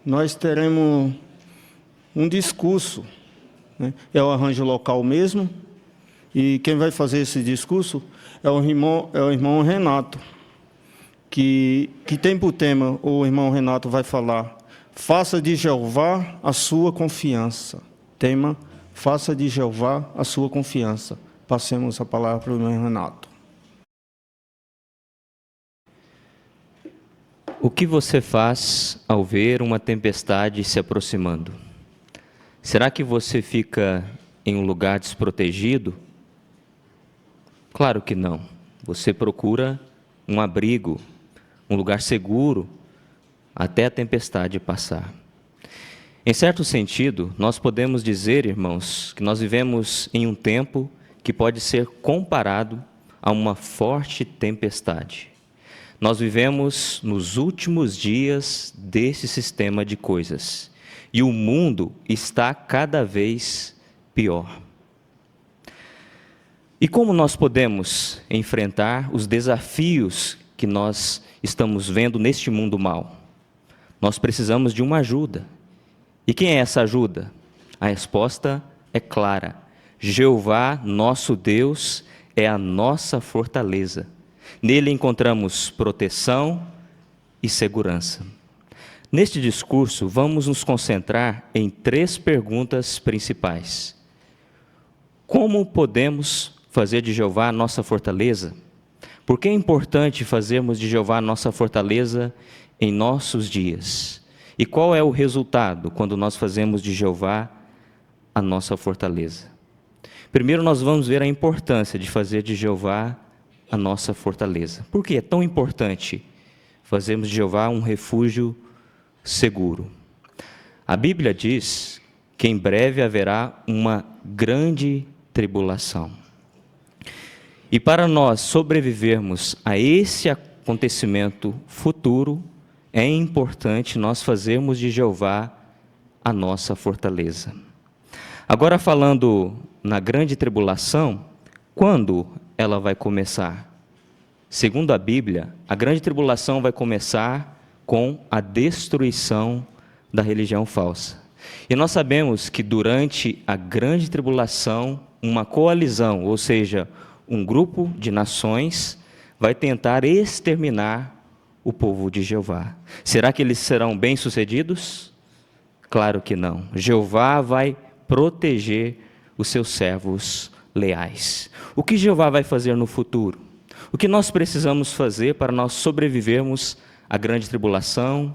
nós teremos um discurso, né? É o arranjo local mesmo, e quem vai fazer esse discurso é o irmão Renato, que tem por tema, o irmão Renato vai falar, faça de Jeová a sua confiança. Tema, faça de Jeová a sua confiança. Passemos a palavra para o irmão Renato. O que você faz ao ver uma tempestade se aproximando? Será que você fica em um lugar desprotegido? Claro que não. Você procura um abrigo, um lugar seguro, até a tempestade passar. Em certo sentido, nós podemos dizer, irmãos, que nós vivemos em um tempo que pode ser comparado a uma forte tempestade. Nós vivemos nos últimos dias desse sistema de coisas e o mundo está cada vez pior. E como nós podemos enfrentar os desafios que nós estamos vendo neste mundo mau? Nós precisamos de uma ajuda. E quem é essa ajuda? A resposta é clara. Jeová, nosso Deus, é a nossa fortaleza. Nele encontramos proteção e segurança. Neste discurso, vamos nos concentrar em 3 perguntas principais. Como podemos fazer de Jeová a nossa fortaleza? Por que é importante fazermos de Jeová a nossa fortaleza em nossos dias? E qual é o resultado quando nós fazemos de Jeová a nossa fortaleza? Primeiro, nós vamos ver a importância de fazer de Jeová a nossa fortaleza. Por que é tão importante fazermos de Jeová um refúgio seguro? A Bíblia diz que em breve haverá uma grande tribulação. E para nós sobrevivermos a esse acontecimento futuro, é importante nós fazermos de Jeová a nossa fortaleza. Agora, falando na grande tribulação, quando ela vai começar? Segundo a Bíblia, a grande tribulação vai começar com a destruição da religião falsa. E nós sabemos que durante a grande tribulação, uma coalizão, ou seja, um grupo de nações, vai tentar exterminar o povo de Jeová. Será que eles serão bem-sucedidos? Claro que não. Jeová vai proteger os seus servos leais. O que Jeová vai fazer no futuro? O que nós precisamos fazer para nós sobrevivermos à grande tribulação?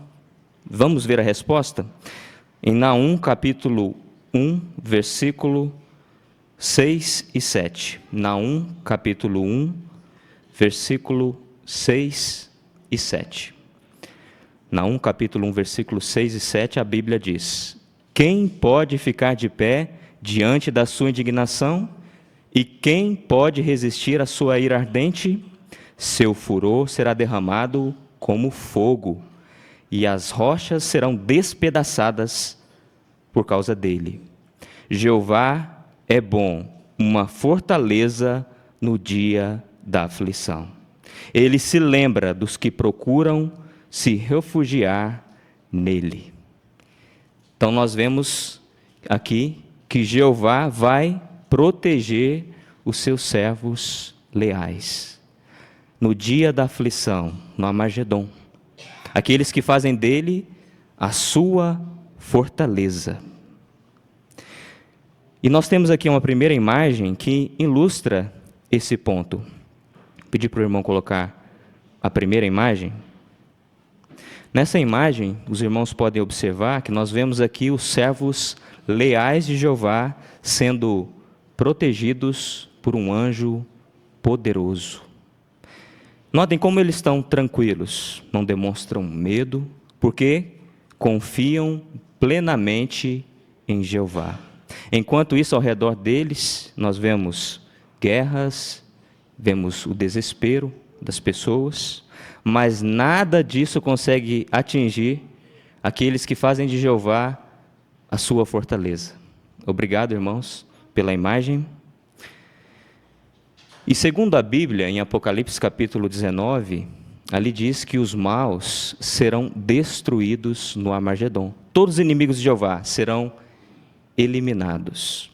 Vamos ver a resposta? Em Naum, capítulo 1, versículo 6 e 7. Naum, capítulo 1, versículo 6 e 7. Naum, capítulo 1, versículo 6 e 7, a Bíblia diz: quem pode ficar de pé diante da sua indignação? E quem pode resistir à sua ira ardente? Seu furor será derramado como fogo, e as rochas serão despedaçadas por causa dele. Jeová é bom, uma fortaleza no dia da aflição. Ele se lembra dos que procuram se refugiar nele. Então nós vemos aqui que Jeová vai proteger os seus servos leais. No dia da aflição, no Armagedon. Aqueles que fazem dele a sua fortaleza. E nós temos aqui uma primeira imagem que ilustra esse ponto. Vou pedir para o irmão colocar a primeira imagem. Nessa imagem, os irmãos podem observar que nós vemos aqui os servos leais de Jeová sendo protegidos por um anjo poderoso. Notem como eles estão tranquilos, não demonstram medo, porque confiam plenamente em Jeová. Enquanto isso, ao redor deles, nós vemos guerras, vemos o desespero das pessoas, mas nada disso consegue atingir aqueles que fazem de Jeová a sua fortaleza. Obrigado, irmãos, pela imagem. E segundo a Bíblia, em Apocalipse capítulo 19, ali diz que os maus serão destruídos no Armagedon. Todos os inimigos de Jeová serão eliminados.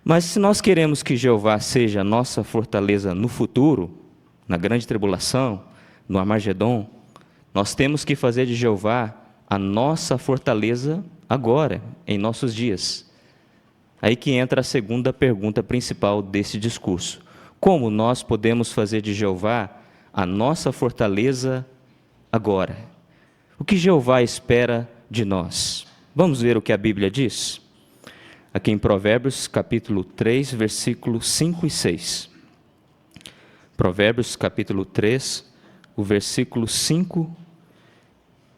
Mas se nós queremos que Jeová seja a nossa fortaleza no futuro, na grande tribulação, no Armagedon, nós temos que fazer de Jeová a nossa fortaleza agora, em nossos dias. Aí que entra a segunda pergunta principal desse discurso. Como nós podemos fazer de Jeová a nossa fortaleza agora? O que Jeová espera de nós? Vamos ver o que a Bíblia diz? Aqui em Provérbios, capítulo 3, versículos 5 e 6. Provérbios, capítulo 3, o versículo 5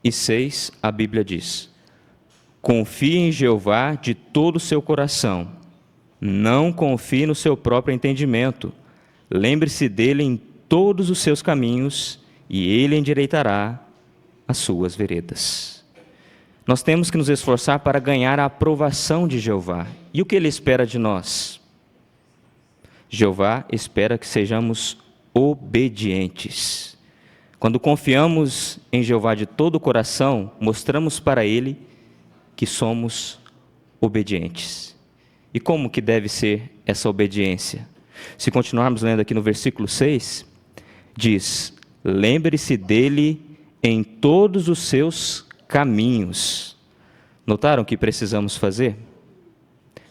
e 6, a Bíblia diz: confie em Jeová de todo o seu coração, não confie no seu próprio entendimento. Lembre-se dele em todos os seus caminhos, e ele endireitará as suas veredas. Nós temos que nos esforçar para ganhar a aprovação de Jeová. E o que ele espera de nós? Jeová espera que sejamos obedientes. Quando confiamos em Jeová de todo o coração, mostramos para ele que somos obedientes. E como que deve ser essa obediência? Se continuarmos lendo aqui no versículo 6, diz: lembre-se dele em todos os seus caminhos. Notaram o que precisamos fazer?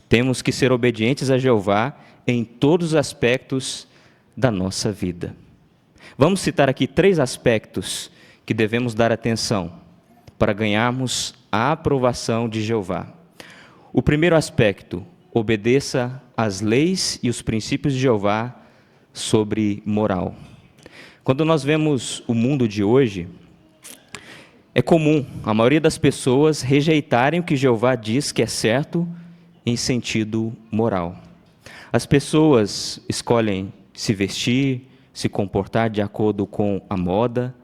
Temos que ser obedientes a Jeová em todos os aspectos da nossa vida. Vamos citar aqui 3 aspectos que devemos dar atenção para ganharmos a aprovação de Jeová. O primeiro aspecto: obedeça às leis e os princípios de Jeová sobre moral. Quando nós vemos o mundo de hoje, é comum a maioria das pessoas rejeitarem o que Jeová diz que é certo em sentido moral. As pessoas escolhem se vestir, se comportar de acordo com a moda,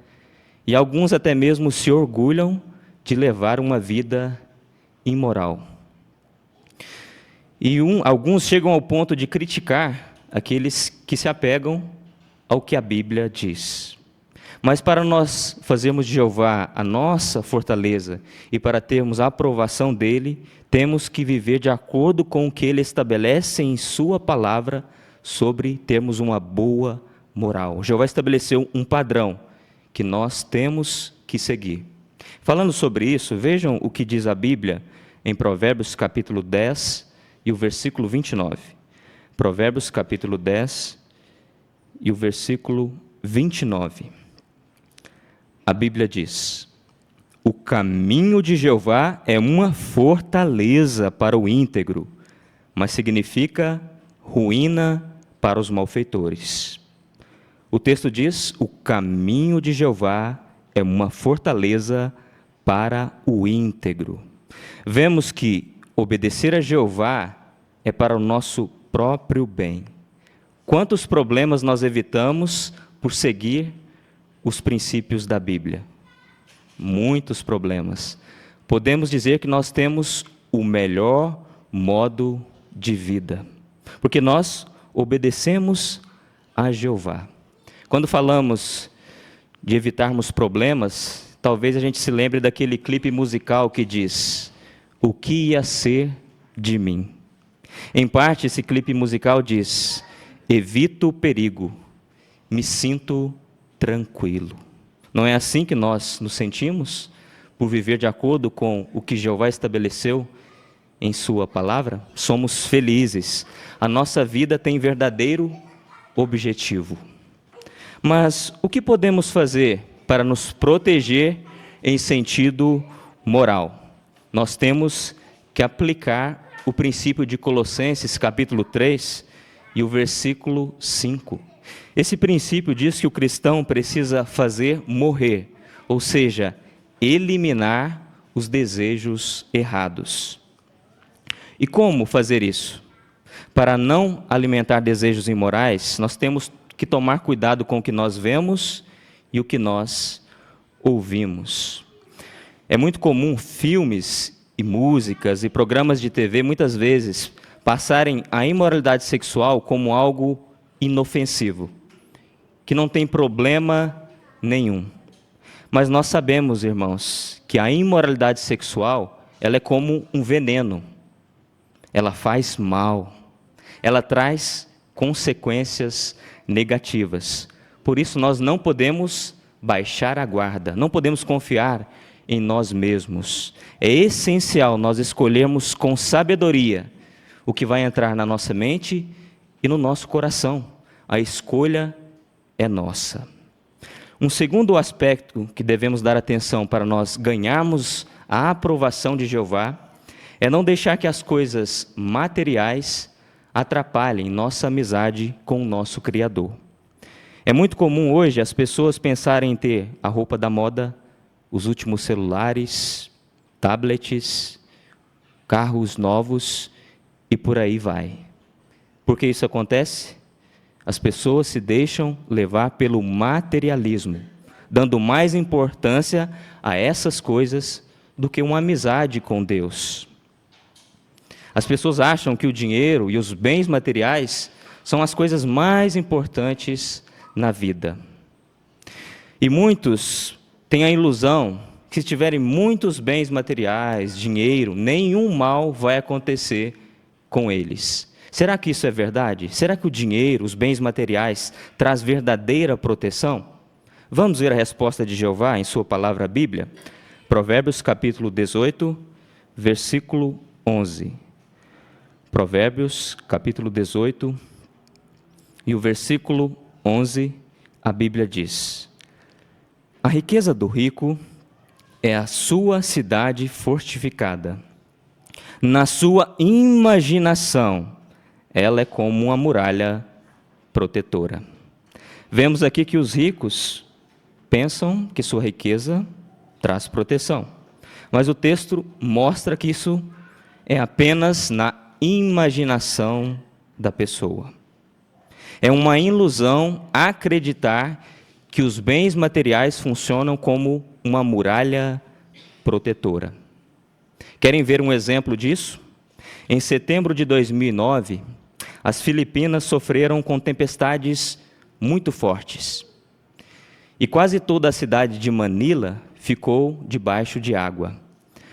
e alguns até mesmo se orgulham de levar uma vida imoral. E alguns chegam ao ponto de criticar aqueles que se apegam ao que a Bíblia diz. Mas para nós fazermos de Jeová a nossa fortaleza e para termos a aprovação dele, temos que viver de acordo com o que ele estabelece em sua palavra sobre termos uma boa moral. Jeová estabeleceu um padrão que nós temos que seguir. Falando sobre isso, vejam o que diz a Bíblia em Provérbios capítulo 10 e o versículo 29. Provérbios capítulo 10 e o versículo 29. A Bíblia diz: o caminho de Jeová é uma fortaleza para o íntegro, mas significa ruína para os malfeitores. O texto diz: o caminho de Jeová é uma fortaleza para o íntegro. Vemos que obedecer a Jeová é para o nosso próprio bem. Quantos problemas nós evitamos por seguir os princípios da Bíblia? Muitos problemas. Podemos dizer que nós temos o melhor modo de vida, porque nós obedecemos a Jeová. Quando falamos de evitarmos problemas, talvez a gente se lembre daquele clipe musical que diz: o que ia ser de mim? Em parte, esse clipe musical diz: evito o perigo, me sinto tranquilo. Não é assim que nós nos sentimos por viver de acordo com o que Jeová estabeleceu em sua palavra? Somos felizes. A nossa vida tem verdadeiro objetivo. Mas o que podemos fazer para nos proteger em sentido moral? Nós temos que aplicar o princípio de Colossenses capítulo 3 e o versículo 5. Esse princípio diz que o cristão precisa fazer morrer, ou seja, eliminar os desejos errados. E como fazer isso? Para não alimentar desejos imorais, nós temos que tomar cuidado com o que nós vemos e o que nós ouvimos. É muito comum filmes e músicas e programas de TV, muitas vezes, passarem a imoralidade sexual como algo inofensivo, que não tem problema nenhum. Mas nós sabemos, irmãos, que a imoralidade sexual, ela é como um veneno. Ela faz mal. Ela traz consequências negativas. Por isso nós não podemos baixar a guarda, não podemos confiar em nós mesmos. É essencial nós escolhermos com sabedoria o que vai entrar na nossa mente e no nosso coração. A escolha é nossa. Um segundo aspecto que devemos dar atenção para nós ganharmos a aprovação de Jeová é não deixar que as coisas materiais atrapalhem nossa amizade com o nosso Criador. É muito comum hoje as pessoas pensarem em ter a roupa da moda, os últimos celulares, tablets, carros novos e por aí vai. Por que isso acontece? As pessoas se deixam levar pelo materialismo, dando mais importância a essas coisas do que uma amizade com Deus. As pessoas acham que o dinheiro e os bens materiais são as coisas mais importantes na vida. E muitos têm a ilusão que se tiverem muitos bens materiais, dinheiro, nenhum mal vai acontecer com eles. Será que isso é verdade? Será que o dinheiro, os bens materiais, traz verdadeira proteção? Vamos ver a resposta de Jeová em sua palavra, a Bíblia. Provérbios capítulo 18, versículo 11. Provérbios capítulo 18 e o versículo 11, a Bíblia diz: a riqueza do rico é a sua cidade fortificada. Na sua imaginação, ela é como uma muralha protetora. Vemos aqui que os ricos pensam que sua riqueza traz proteção. Mas o texto mostra que isso é apenas na imaginação da pessoa. É uma ilusão acreditar que os bens materiais funcionam como uma muralha protetora. Querem ver um exemplo disso? Em setembro de 2009, as Filipinas sofreram com tempestades muito fortes. E quase toda a cidade de Manila ficou debaixo de água.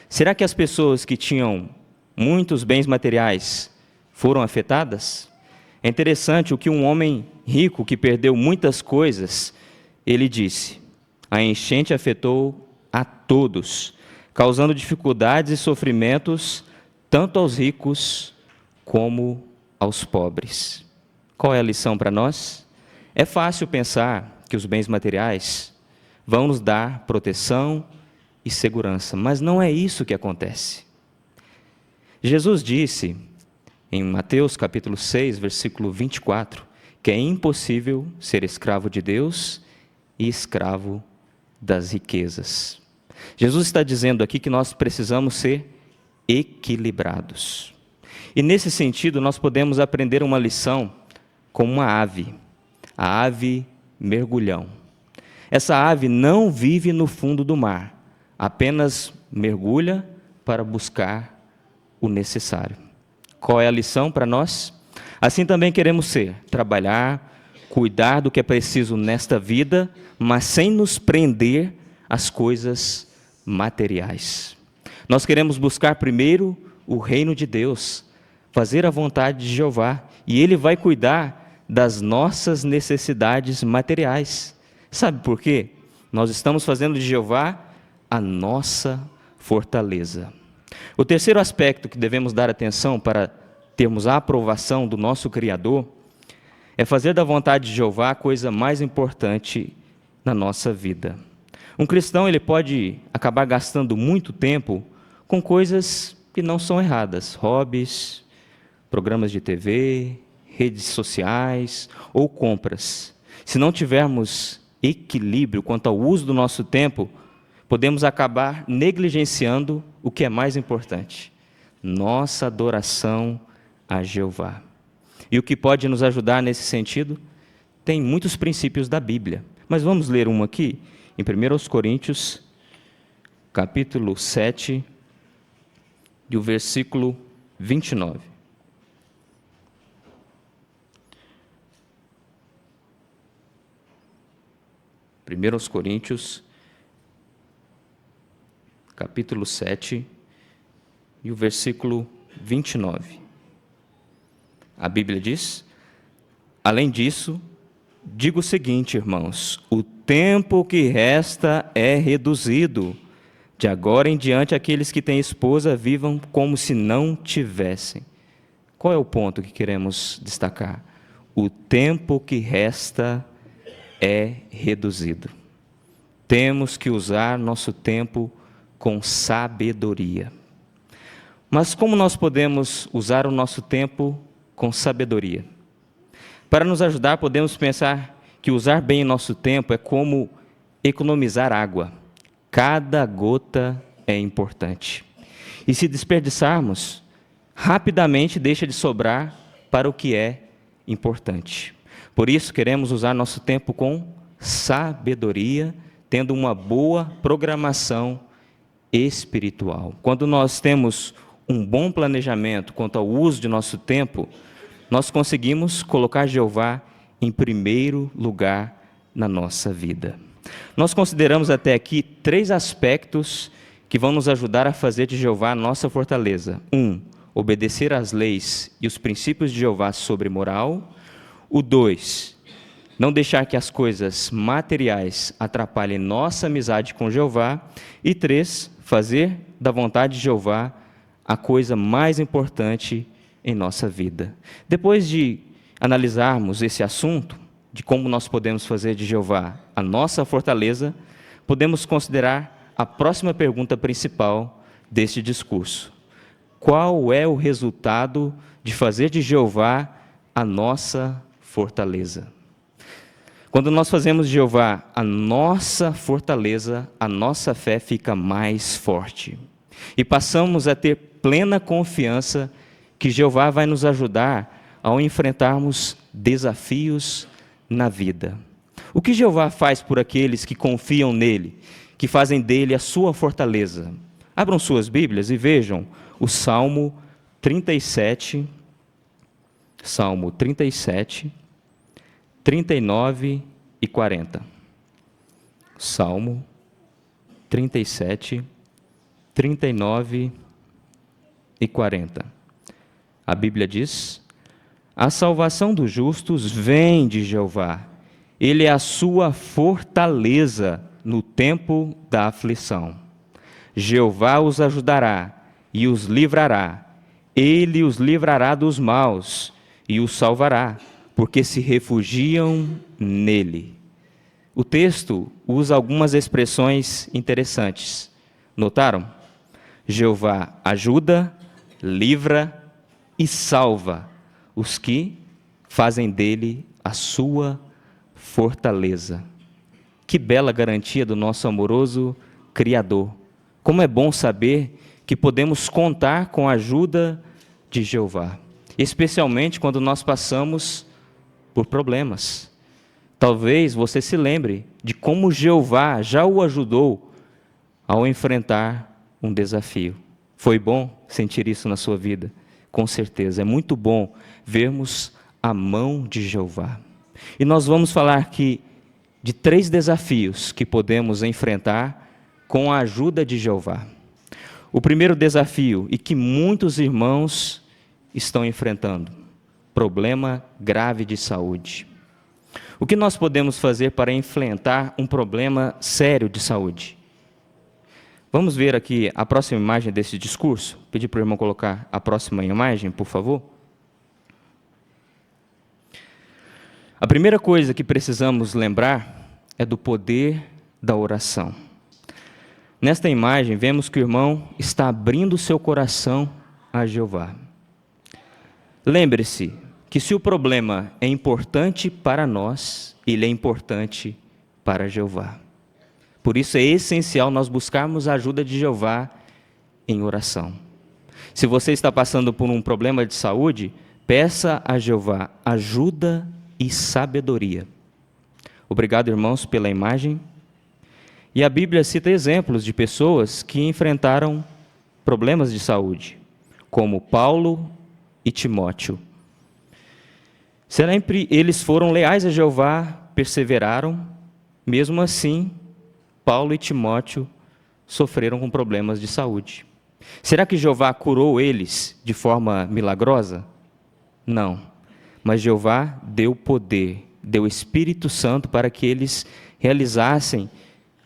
Será que as pessoas que tinham muitos bens materiais foram afetadas? É interessante o que um homem rico que perdeu muitas coisas, ele disse: a enchente afetou a todos, causando dificuldades e sofrimentos tanto aos ricos como aos pobres. Qual é a lição para nós? É fácil pensar que os bens materiais vão nos dar proteção e segurança, mas não é isso que acontece. Jesus disse em Mateus capítulo 6, versículo 24, que é impossível ser escravo de Deus e escravo das riquezas. Jesus está dizendo aqui que nós precisamos ser equilibrados. E nesse sentido, nós podemos aprender uma lição com uma ave, a ave mergulhão. Essa ave não vive no fundo do mar, apenas mergulha para buscar o necessário. Qual é a lição para nós? Assim também queremos ser, trabalhar, cuidar do que é preciso nesta vida, mas sem nos prender às coisas materiais. Nós queremos buscar primeiro o reino de Deus, fazer a vontade de Jeová, e Ele vai cuidar das nossas necessidades materiais. Sabe por quê? Nós estamos fazendo de Jeová a nossa fortaleza. O terceiro aspecto que devemos dar atenção para termos a aprovação do nosso Criador é fazer da vontade de Jeová a coisa mais importante na nossa vida. Um cristão ele pode acabar gastando muito tempo com coisas que não são erradas, hobbies, programas de TV, redes sociais ou compras. Se não tivermos equilíbrio quanto ao uso do nosso tempo, podemos acabar negligenciando o que é mais importante: nossa adoração a Jeová. E o que pode nos ajudar nesse sentido? Tem muitos princípios da Bíblia, mas vamos ler um aqui, em 1 Coríntios, capítulo 7, e o versículo 29. 1 Coríntios, capítulo 7, e o versículo 29. A Bíblia diz: além disso, digo o seguinte, irmãos, o tempo que resta é reduzido. De agora em diante, aqueles que têm esposa vivam como se não tivessem. Qual é o ponto que queremos destacar? O tempo que resta é reduzido. Temos que usar nosso tempo com sabedoria. Mas como nós podemos usar o nosso tempo com sabedoria? Para nos ajudar, podemos pensar que usar bem o nosso tempo é como economizar água. Cada gota é importante. E se desperdiçarmos, rapidamente deixa de sobrar para o que é importante. Por isso, queremos usar nosso tempo com sabedoria, tendo uma boa programação espiritual. Quando nós temos um bom planejamento quanto ao uso de nosso tempo, nós conseguimos colocar Jeová em primeiro lugar na nossa vida. Nós consideramos até aqui 3 aspectos que vão nos ajudar a fazer de Jeová a nossa fortaleza. 1, obedecer às leis e os princípios de Jeová sobre moral. O 2, não deixar que as coisas materiais atrapalhem nossa amizade com Jeová. E 3, fazer da vontade de Jeová a coisa mais importante em nossa vida. Depois de analisarmos esse assunto, de como nós podemos fazer de Jeová a nossa fortaleza, podemos considerar a próxima pergunta principal deste discurso. Qual é o resultado de fazer de Jeová a nossa fortaleza? Quando nós fazemos de Jeová a nossa fortaleza, a nossa fé fica mais forte. E passamos a ter plena confiança que Jeová vai nos ajudar ao enfrentarmos desafios na vida. O que Jeová faz por aqueles que confiam nele, que fazem dele a sua fortaleza? Abram suas Bíblias e vejam o Salmo 37, 39 e 40. Salmo 37, 39 e 40. A Bíblia diz: a salvação dos justos vem de Jeová. Ele é a sua fortaleza no tempo da aflição. Jeová os ajudará e os livrará. Ele os livrará dos maus e os salvará, porque se refugiam nele. O texto usa algumas expressões interessantes. Notaram? Jeová ajuda, livra e salva os que fazem dele a sua fortaleza. Que bela garantia do nosso amoroso Criador. Como é bom saber que podemos contar com a ajuda de Jeová, especialmente quando nós passamos por problemas. Talvez você se lembre de como Jeová já o ajudou ao enfrentar um desafio. Foi bom sentir isso na sua vida? Com certeza, é muito bom vermos a mão de Jeová. E nós vamos falar aqui de 3 desafios que podemos enfrentar com a ajuda de Jeová. O primeiro desafio, e que muitos irmãos estão enfrentando, problema grave de saúde. O que nós podemos fazer para enfrentar um problema sério de saúde? Vamos ver aqui a próxima imagem desse discurso. Pedir para o irmão colocar a próxima imagem, por favor. A primeira coisa que precisamos lembrar é do poder da oração. Nesta imagem, vemos que o irmão está abrindo o seu coração a Jeová. Lembre-se que se o problema é importante para nós, ele é importante para Jeová. Por isso é essencial nós buscarmos a ajuda de Jeová em oração. Se você está passando por um problema de saúde, peça a Jeová ajuda e sabedoria. Obrigado, irmãos, pela imagem. E a Bíblia cita exemplos de pessoas que enfrentaram problemas de saúde, como Paulo e Timóteo. Sempre eles foram leais a Jeová, perseveraram, Mesmo assim, Paulo e Timóteo sofreram com problemas de saúde. Será que Jeová curou eles de forma milagrosa? Não. Mas Jeová deu poder, deu Espírito Santo para que eles realizassem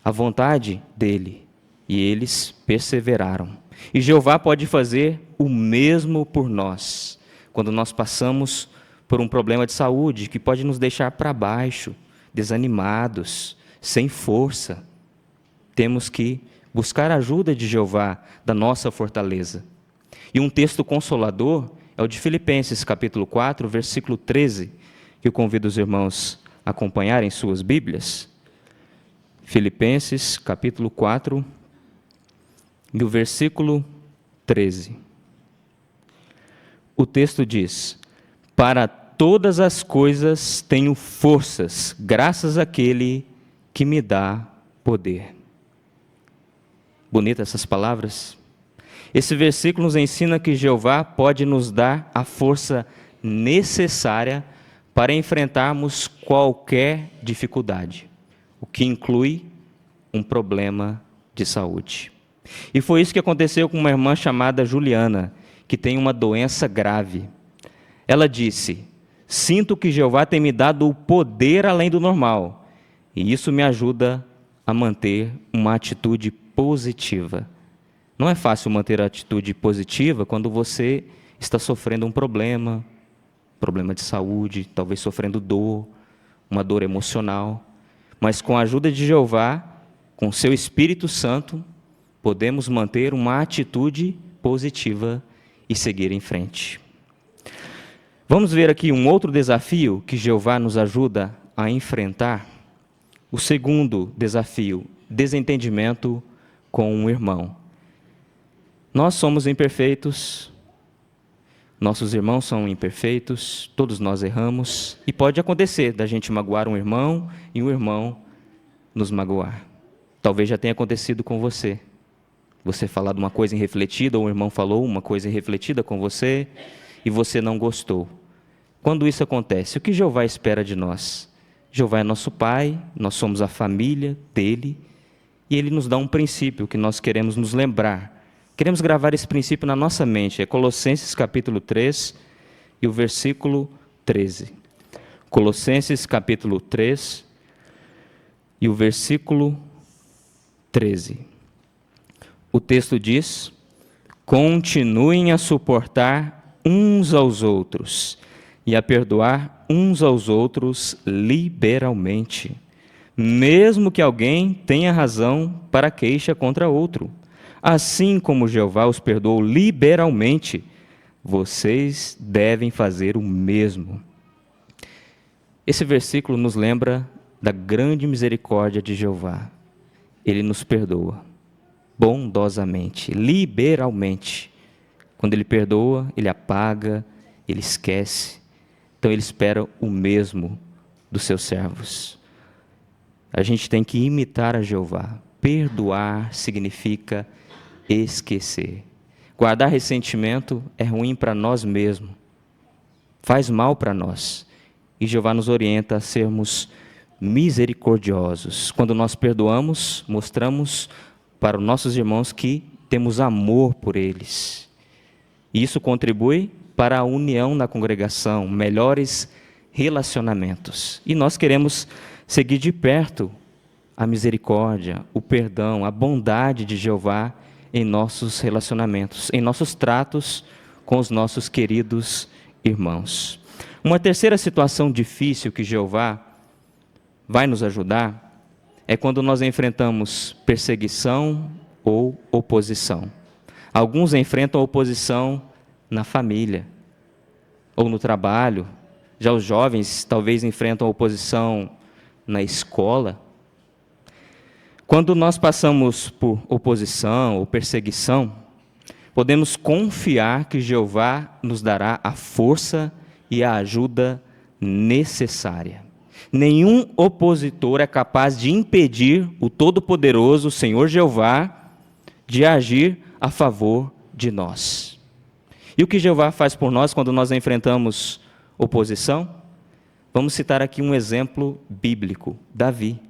a vontade dele. E eles perseveraram. E Jeová pode fazer o mesmo por nós. Quando nós passamos por um problema de saúde que pode nos deixar para baixo, desanimados, sem força, temos que buscar a ajuda de Jeová, da nossa fortaleza. E um texto consolador é o de Filipenses, capítulo 4, versículo 13, que eu convido os irmãos a acompanharem suas Bíblias. Filipenses, capítulo 4, e o versículo 13. O texto diz: para todas as coisas tenho forças, graças àquele que me dá poder. Bonitas essas palavras. Esse versículo nos ensina que Jeová pode nos dar a força necessária para enfrentarmos qualquer dificuldade, o que inclui um problema de saúde. E foi isso que aconteceu com uma irmã chamada Juliana, que tem uma doença grave. Ela disse: sinto que Jeová tem me dado o poder além do normal, e isso me ajuda a manter uma atitude positiva. Não é fácil manter a atitude positiva quando você está sofrendo um problema de saúde, talvez sofrendo dor, uma dor emocional. Mas com a ajuda de Jeová, com seu Espírito Santo, podemos manter uma atitude positiva e seguir em frente. Vamos ver aqui um outro desafio que Jeová nos ajuda a enfrentar. O segundo desafio, desentendimento com um irmão. Nós somos imperfeitos, nossos irmãos são imperfeitos, todos nós erramos, e pode acontecer da gente magoar um irmão e um irmão nos magoar. Talvez já tenha acontecido com você. Você falar de uma coisa irrefletida, ou um irmão falou uma coisa irrefletida com você, e você não gostou. Quando isso acontece, o que Jeová espera de nós? Jeová é nosso Pai, nós somos a família dele, e ele nos dá um princípio que nós queremos nos lembrar. Queremos gravar esse princípio na nossa mente. É Colossenses capítulo 3 e o versículo 13. Colossenses capítulo 3 e o versículo 13. O texto diz: continuem a suportar uns aos outros e a perdoar uns aos outros liberalmente, mesmo que alguém tenha razão para queixa contra outro. Assim como Jeová os perdoou liberalmente, vocês devem fazer o mesmo. Esse versículo nos lembra da grande misericórdia de Jeová. Ele nos perdoa bondosamente, liberalmente. Quando Ele perdoa, Ele apaga, Ele esquece. Então Ele espera o mesmo dos seus servos. A gente tem que imitar a Jeová. Perdoar significa esquecer. Guardar ressentimento é ruim para nós mesmos. Faz mal para nós. E Jeová nos orienta a sermos misericordiosos. Quando nós perdoamos, mostramos para os nossos irmãos que temos amor por eles. E isso contribui para a união na congregação, melhores relacionamentos. E nós queremos seguir de perto a misericórdia, o perdão, a bondade de Jeová em nossos relacionamentos, em nossos tratos com os nossos queridos irmãos. Uma terceira situação difícil que Jeová vai nos ajudar é quando nós enfrentamos perseguição ou oposição. Alguns enfrentam oposição na família ou no trabalho. Já os jovens talvez enfrentam oposição na escola. Quando nós passamos por oposição ou perseguição, podemos confiar que Jeová nos dará a força e a ajuda necessária. Nenhum opositor é capaz de impedir o Todo-Poderoso, Senhor Jeová, de agir a favor de nós. E o que Jeová faz por nós quando nós enfrentamos oposição? Vamos citar aqui um exemplo bíblico, Davi.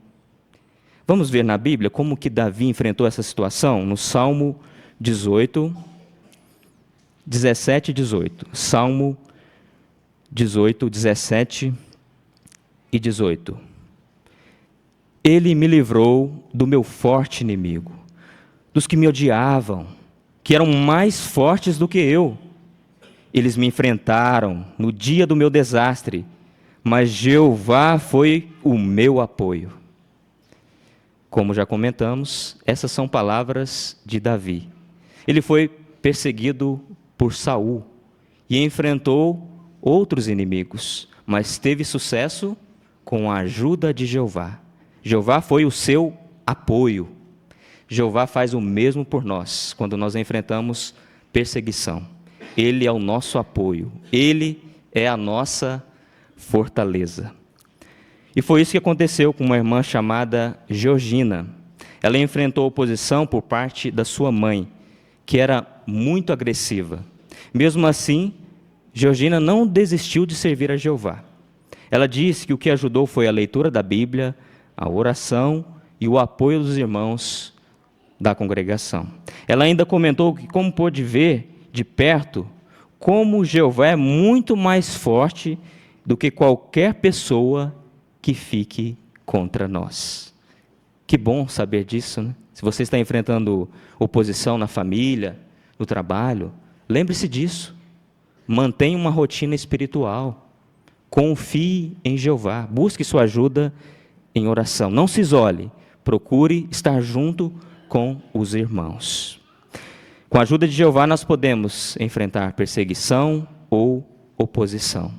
Vamos ver na Bíblia como que Davi enfrentou essa situação? No Salmo 18, 17 e 18. Salmo 18, 17 e 18. Ele me livrou do meu forte inimigo, dos que me odiavam, que eram mais fortes do que eu. Eles me enfrentaram no dia do meu desastre, mas Jeová foi o meu apoio. Como já comentamos, essas são palavras de Davi. Ele foi perseguido por Saul e enfrentou outros inimigos, mas teve sucesso com a ajuda de Jeová. Jeová foi o seu apoio. Jeová faz o mesmo por nós quando nós enfrentamos perseguição. Ele é o nosso apoio, Ele é a nossa fortaleza. E foi isso que aconteceu com uma irmã chamada Georgina. Ela enfrentou oposição por parte da sua mãe, que era muito agressiva. Mesmo assim, Georgina não desistiu de servir a Jeová. Ela disse que o que ajudou foi a leitura da Bíblia, a oração e o apoio dos irmãos da congregação. Ela ainda comentou que como pôde ver de perto, como Jeová é muito mais forte do que qualquer pessoa que fique contra nós. Que bom saber disso, né? Se você está enfrentando oposição na família, no trabalho, lembre-se disso. Mantenha uma rotina espiritual. Confie em Jeová. Busque sua ajuda em oração. Não se isole. Procure estar junto com os irmãos. Com a ajuda de Jeová nós podemos enfrentar perseguição ou oposição.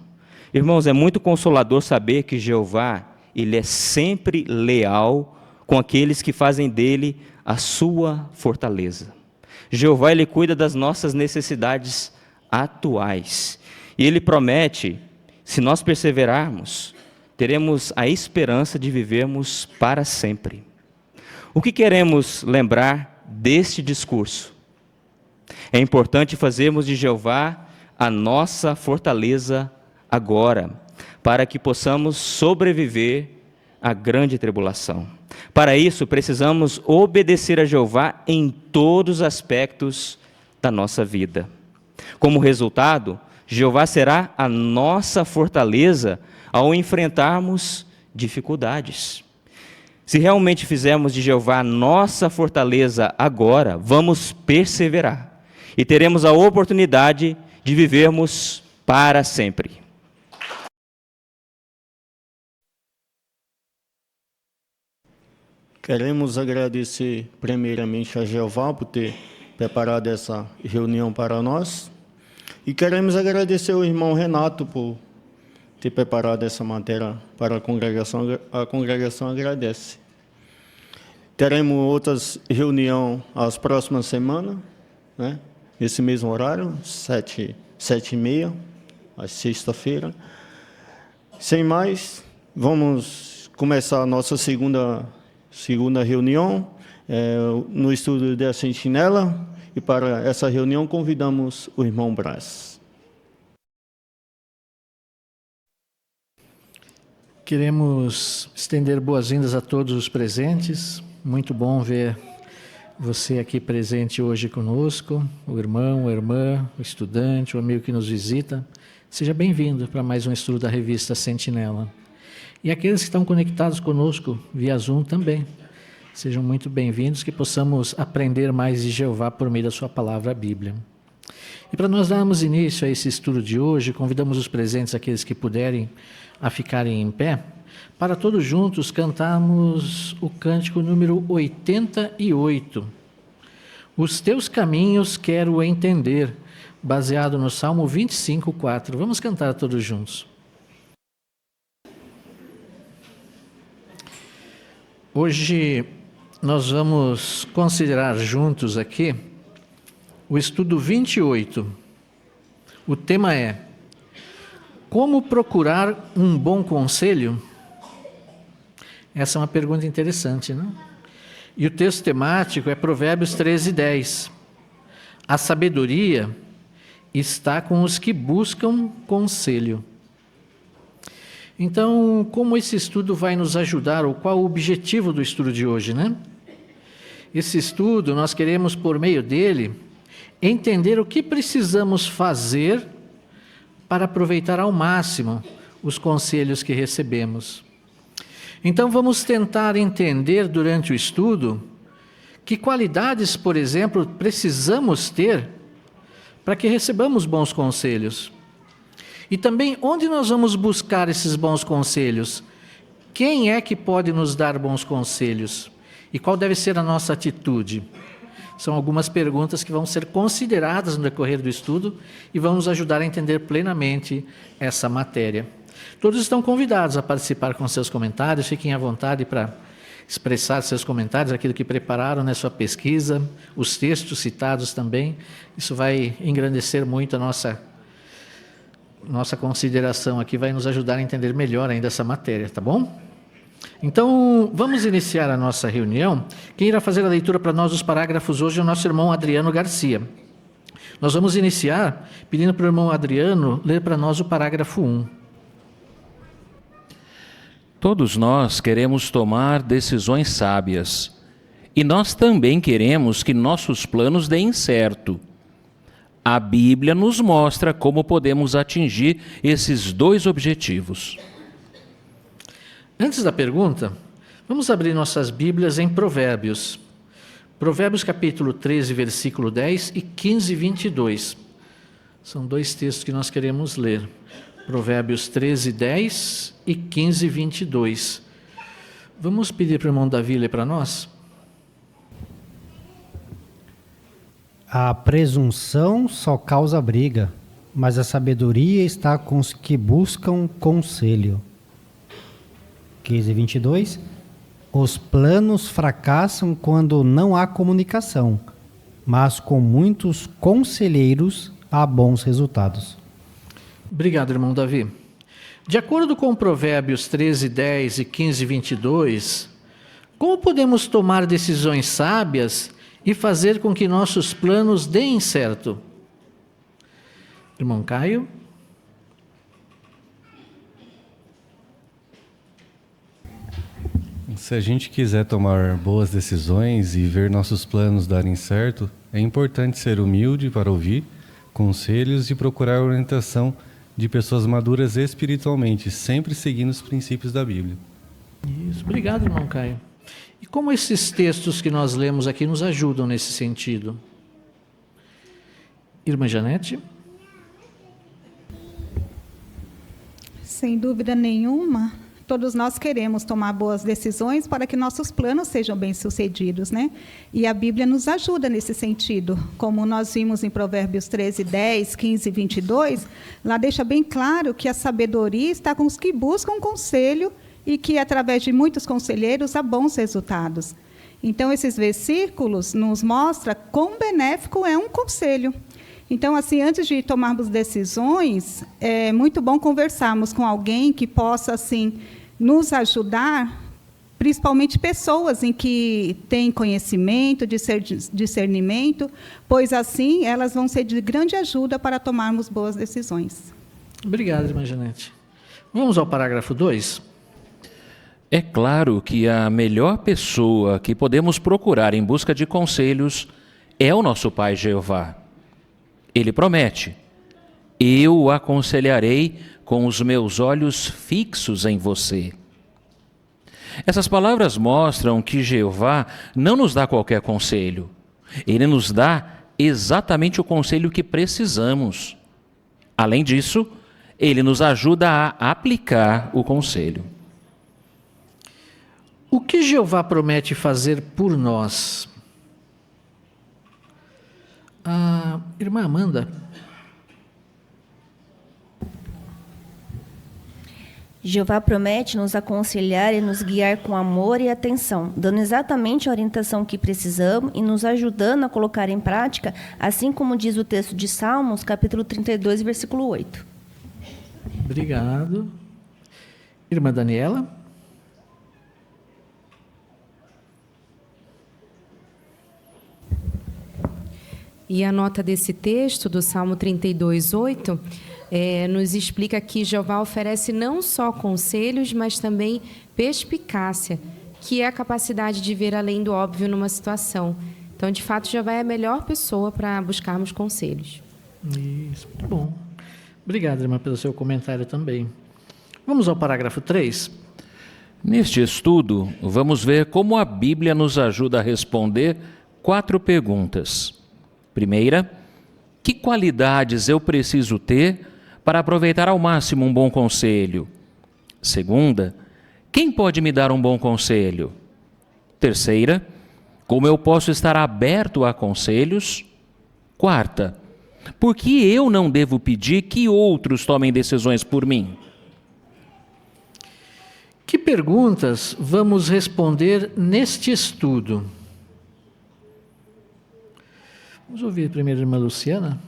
Irmãos, é muito consolador saber que Jeová, Ele é sempre leal com aqueles que fazem dele a sua fortaleza. Jeová, Ele cuida das nossas necessidades atuais. E Ele promete, se nós perseverarmos, teremos a esperança de vivermos para sempre. O que queremos lembrar deste discurso? É importante fazermos de Jeová a nossa fortaleza agora, para que possamos sobreviver à grande tribulação. Para isso, precisamos obedecer a Jeová em todos os aspectos da nossa vida. Como resultado, Jeová será a nossa fortaleza ao enfrentarmos dificuldades. Se realmente fizermos de Jeová a nossa fortaleza agora, vamos perseverar e teremos a oportunidade de vivermos para sempre. Queremos agradecer primeiramente a Jeová por ter preparado essa reunião para nós. E queremos agradecer ao irmão Renato por ter preparado essa matéria para a congregação. A congregação agradece. Teremos outras reuniões as próximas semanas, né? Nesse mesmo horário, 7h30, às sexta-feira. Sem mais, vamos começar a nossa segunda reunião no estúdio da Sentinela, e para essa reunião convidamos o irmão Brás. Queremos estender boas-vindas a todos os presentes. Muito bom ver você aqui presente hoje conosco, o irmão, a irmã, o estudante, o amigo que nos visita. Seja bem-vindo para mais um estudo da revista Sentinela. E aqueles que estão conectados conosco via Zoom também. Sejam muito bem-vindos, que possamos aprender mais de Jeová por meio da sua palavra, a Bíblia. E para nós darmos início a esse estudo de hoje, convidamos os presentes, aqueles que puderem, a ficarem em pé, para todos juntos cantarmos o cântico número 88. Os teus caminhos quero entender, baseado no Salmo 25:4. Vamos cantar todos juntos. Hoje nós vamos considerar juntos aqui o estudo 28. O tema é: como procurar um bom conselho? Essa é uma pergunta interessante, não? E o texto temático é Provérbios 13:10. A sabedoria está com os que buscam conselho. Então, como esse estudo vai nos ajudar, ou qual o objetivo do estudo de hoje, né? Esse estudo, nós queremos, por meio dele, entender o que precisamos fazer para aproveitar ao máximo os conselhos que recebemos. Então, vamos tentar entender durante o estudo que qualidades, por exemplo, precisamos ter para que recebamos bons conselhos. E também onde nós vamos buscar esses bons conselhos? Quem é que pode nos dar bons conselhos? E qual deve ser a nossa atitude? São algumas perguntas que vão ser consideradas no decorrer do estudo e vão nos ajudar a entender plenamente essa matéria. Todos estão convidados a participar com seus comentários, fiquem à vontade para expressar seus comentários, aquilo que prepararam na sua pesquisa, os textos citados também. Isso vai engrandecer muito a nossa consideração aqui, vai nos ajudar a entender melhor ainda essa matéria, tá bom? Então, vamos iniciar a nossa reunião. Quem irá fazer a leitura para nós dos parágrafos hoje é o nosso irmão Adriano Garcia. Nós vamos iniciar pedindo para o irmão Adriano ler para nós o parágrafo 1. Todos nós queremos tomar decisões sábias, e nós também queremos que nossos planos deem certo. A Bíblia nos mostra como podemos atingir esses dois objetivos. Antes da pergunta, vamos abrir nossas Bíblias em Provérbios. Provérbios capítulo 13, versículo 10 e 15, 22. São dois textos que nós queremos ler. Provérbios 13, 10 e 15, 22. Vamos pedir para o irmão Davi ler para nós? A presunção só causa briga, mas a sabedoria está com os que buscam conselho. 15, 22. Os planos fracassam quando não há comunicação, mas com muitos conselheiros há bons resultados. Obrigado, irmão Davi. De acordo com Provérbios 13, 10 e 15, 22, como podemos tomar decisões sábias e fazer com que nossos planos deem certo? Irmão Caio? Se a gente quiser tomar boas decisões e ver nossos planos darem certo, é importante ser humilde para ouvir conselhos e procurar orientação de pessoas maduras espiritualmente, sempre seguindo os princípios da Bíblia. Isso, obrigado, irmão Caio. E como esses textos que nós lemos aqui nos ajudam nesse sentido? Irmã Janete? Sem dúvida nenhuma, todos nós queremos tomar boas decisões para que nossos planos sejam bem-sucedidos, né? E a Bíblia nos ajuda nesse sentido. Como nós vimos em Provérbios 13, 10, 15 e 22, lá deixa bem claro que a sabedoria está com os que buscam conselho e que, através de muitos conselheiros, há bons resultados. Então, esses versículos nos mostram quão benéfico é um conselho. Então, assim, antes de tomarmos decisões, é muito bom conversarmos com alguém que possa, assim, nos ajudar, principalmente pessoas em que têm conhecimento, discernimento, pois, assim, elas vão ser de grande ajuda para tomarmos boas decisões. Obrigado, irmã Janete. Vamos ao parágrafo 2. É claro que a melhor pessoa que podemos procurar em busca de conselhos é o nosso Pai Jeová. Ele promete: eu o aconselharei com os meus olhos fixos em você. Essas palavras mostram que Jeová não nos dá qualquer conselho. Ele nos dá exatamente o conselho que precisamos. Além disso, ele nos ajuda a aplicar o conselho. O que Jeová promete fazer por nós? Irmã Amanda. Jeová promete nos aconselhar e nos guiar com amor e atenção, dando exatamente a orientação que precisamos e nos ajudando a colocar em prática, assim como diz o texto de Salmos, capítulo 32, versículo 8. Obrigado. Irmã Daniela. E a nota desse texto, do Salmo 32, 8, nos explica que Jeová oferece não só conselhos, mas também perspicácia, que é a capacidade de ver além do óbvio numa situação. Então, de fato, Jeová é a melhor pessoa para buscarmos conselhos. Isso, muito bom. Obrigado, irmã, pelo seu comentário também. Vamos ao parágrafo 3. Neste estudo, vamos ver como a Bíblia nos ajuda a responder 4 perguntas. Primeira, que qualidades eu preciso ter para aproveitar ao máximo um bom conselho? Segunda, quem pode me dar um bom conselho? Terceira, como eu posso estar aberto a conselhos? Quarta, por que eu não devo pedir que outros tomem decisões por mim? Que perguntas vamos responder neste estudo? Vamos ouvir primeiro a irmã Luciana.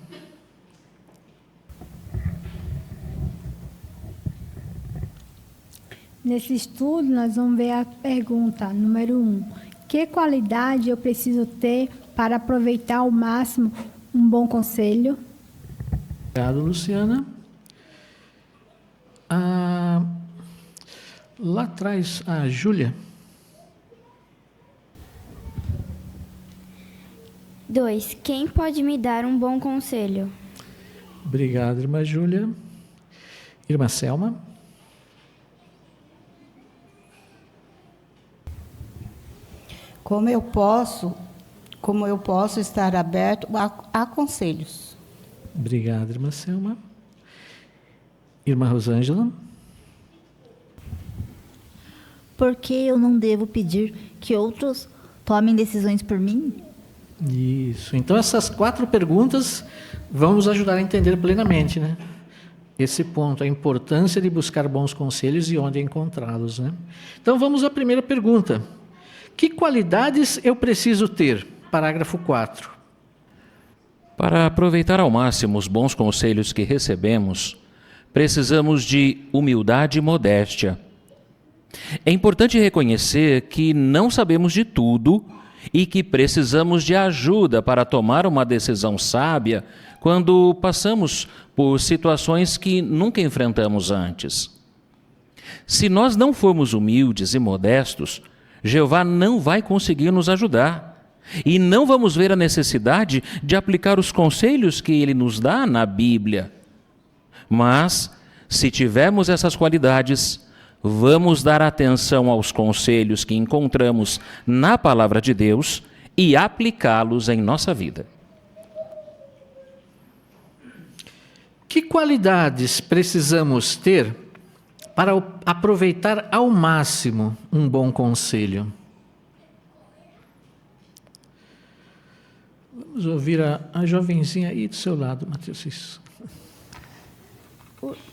Nesse estudo, nós vamos ver a pergunta número 1. Que qualidade eu preciso ter para aproveitar ao máximo um bom conselho? Obrigado, Luciana. Lá atrás, a Júlia. 2. Quem pode me dar um bom conselho? Obrigado, irmã Júlia. Irmã Selma. Como eu posso estar aberto a conselhos? Obrigado, irmã Selma. Irmã Rosângela. Porque eu não devo pedir que outros tomem decisões por mim? Isso. Então, essas 4 perguntas vão nos ajudar a entender plenamente, né? Esse ponto, a importância de buscar bons conselhos e onde encontrá-los, né? Então, vamos à primeira pergunta. Que qualidades eu preciso ter? Parágrafo 4. Para aproveitar ao máximo os bons conselhos que recebemos, precisamos de humildade e modéstia. É importante reconhecer que não sabemos de tudo e que precisamos de ajuda para tomar uma decisão sábia quando passamos por situações que nunca enfrentamos antes. Se nós não formos humildes e modestos, Jeová não vai conseguir nos ajudar e não vamos ver a necessidade de aplicar os conselhos que Ele nos dá na Bíblia. Mas, se tivermos essas qualidades, vamos dar atenção aos conselhos que encontramos na Palavra de Deus e aplicá-los em nossa vida. Que qualidades precisamos ter para aproveitar ao máximo um bom conselho? Vamos ouvir a jovenzinha aí do seu lado, Matheus. Isso.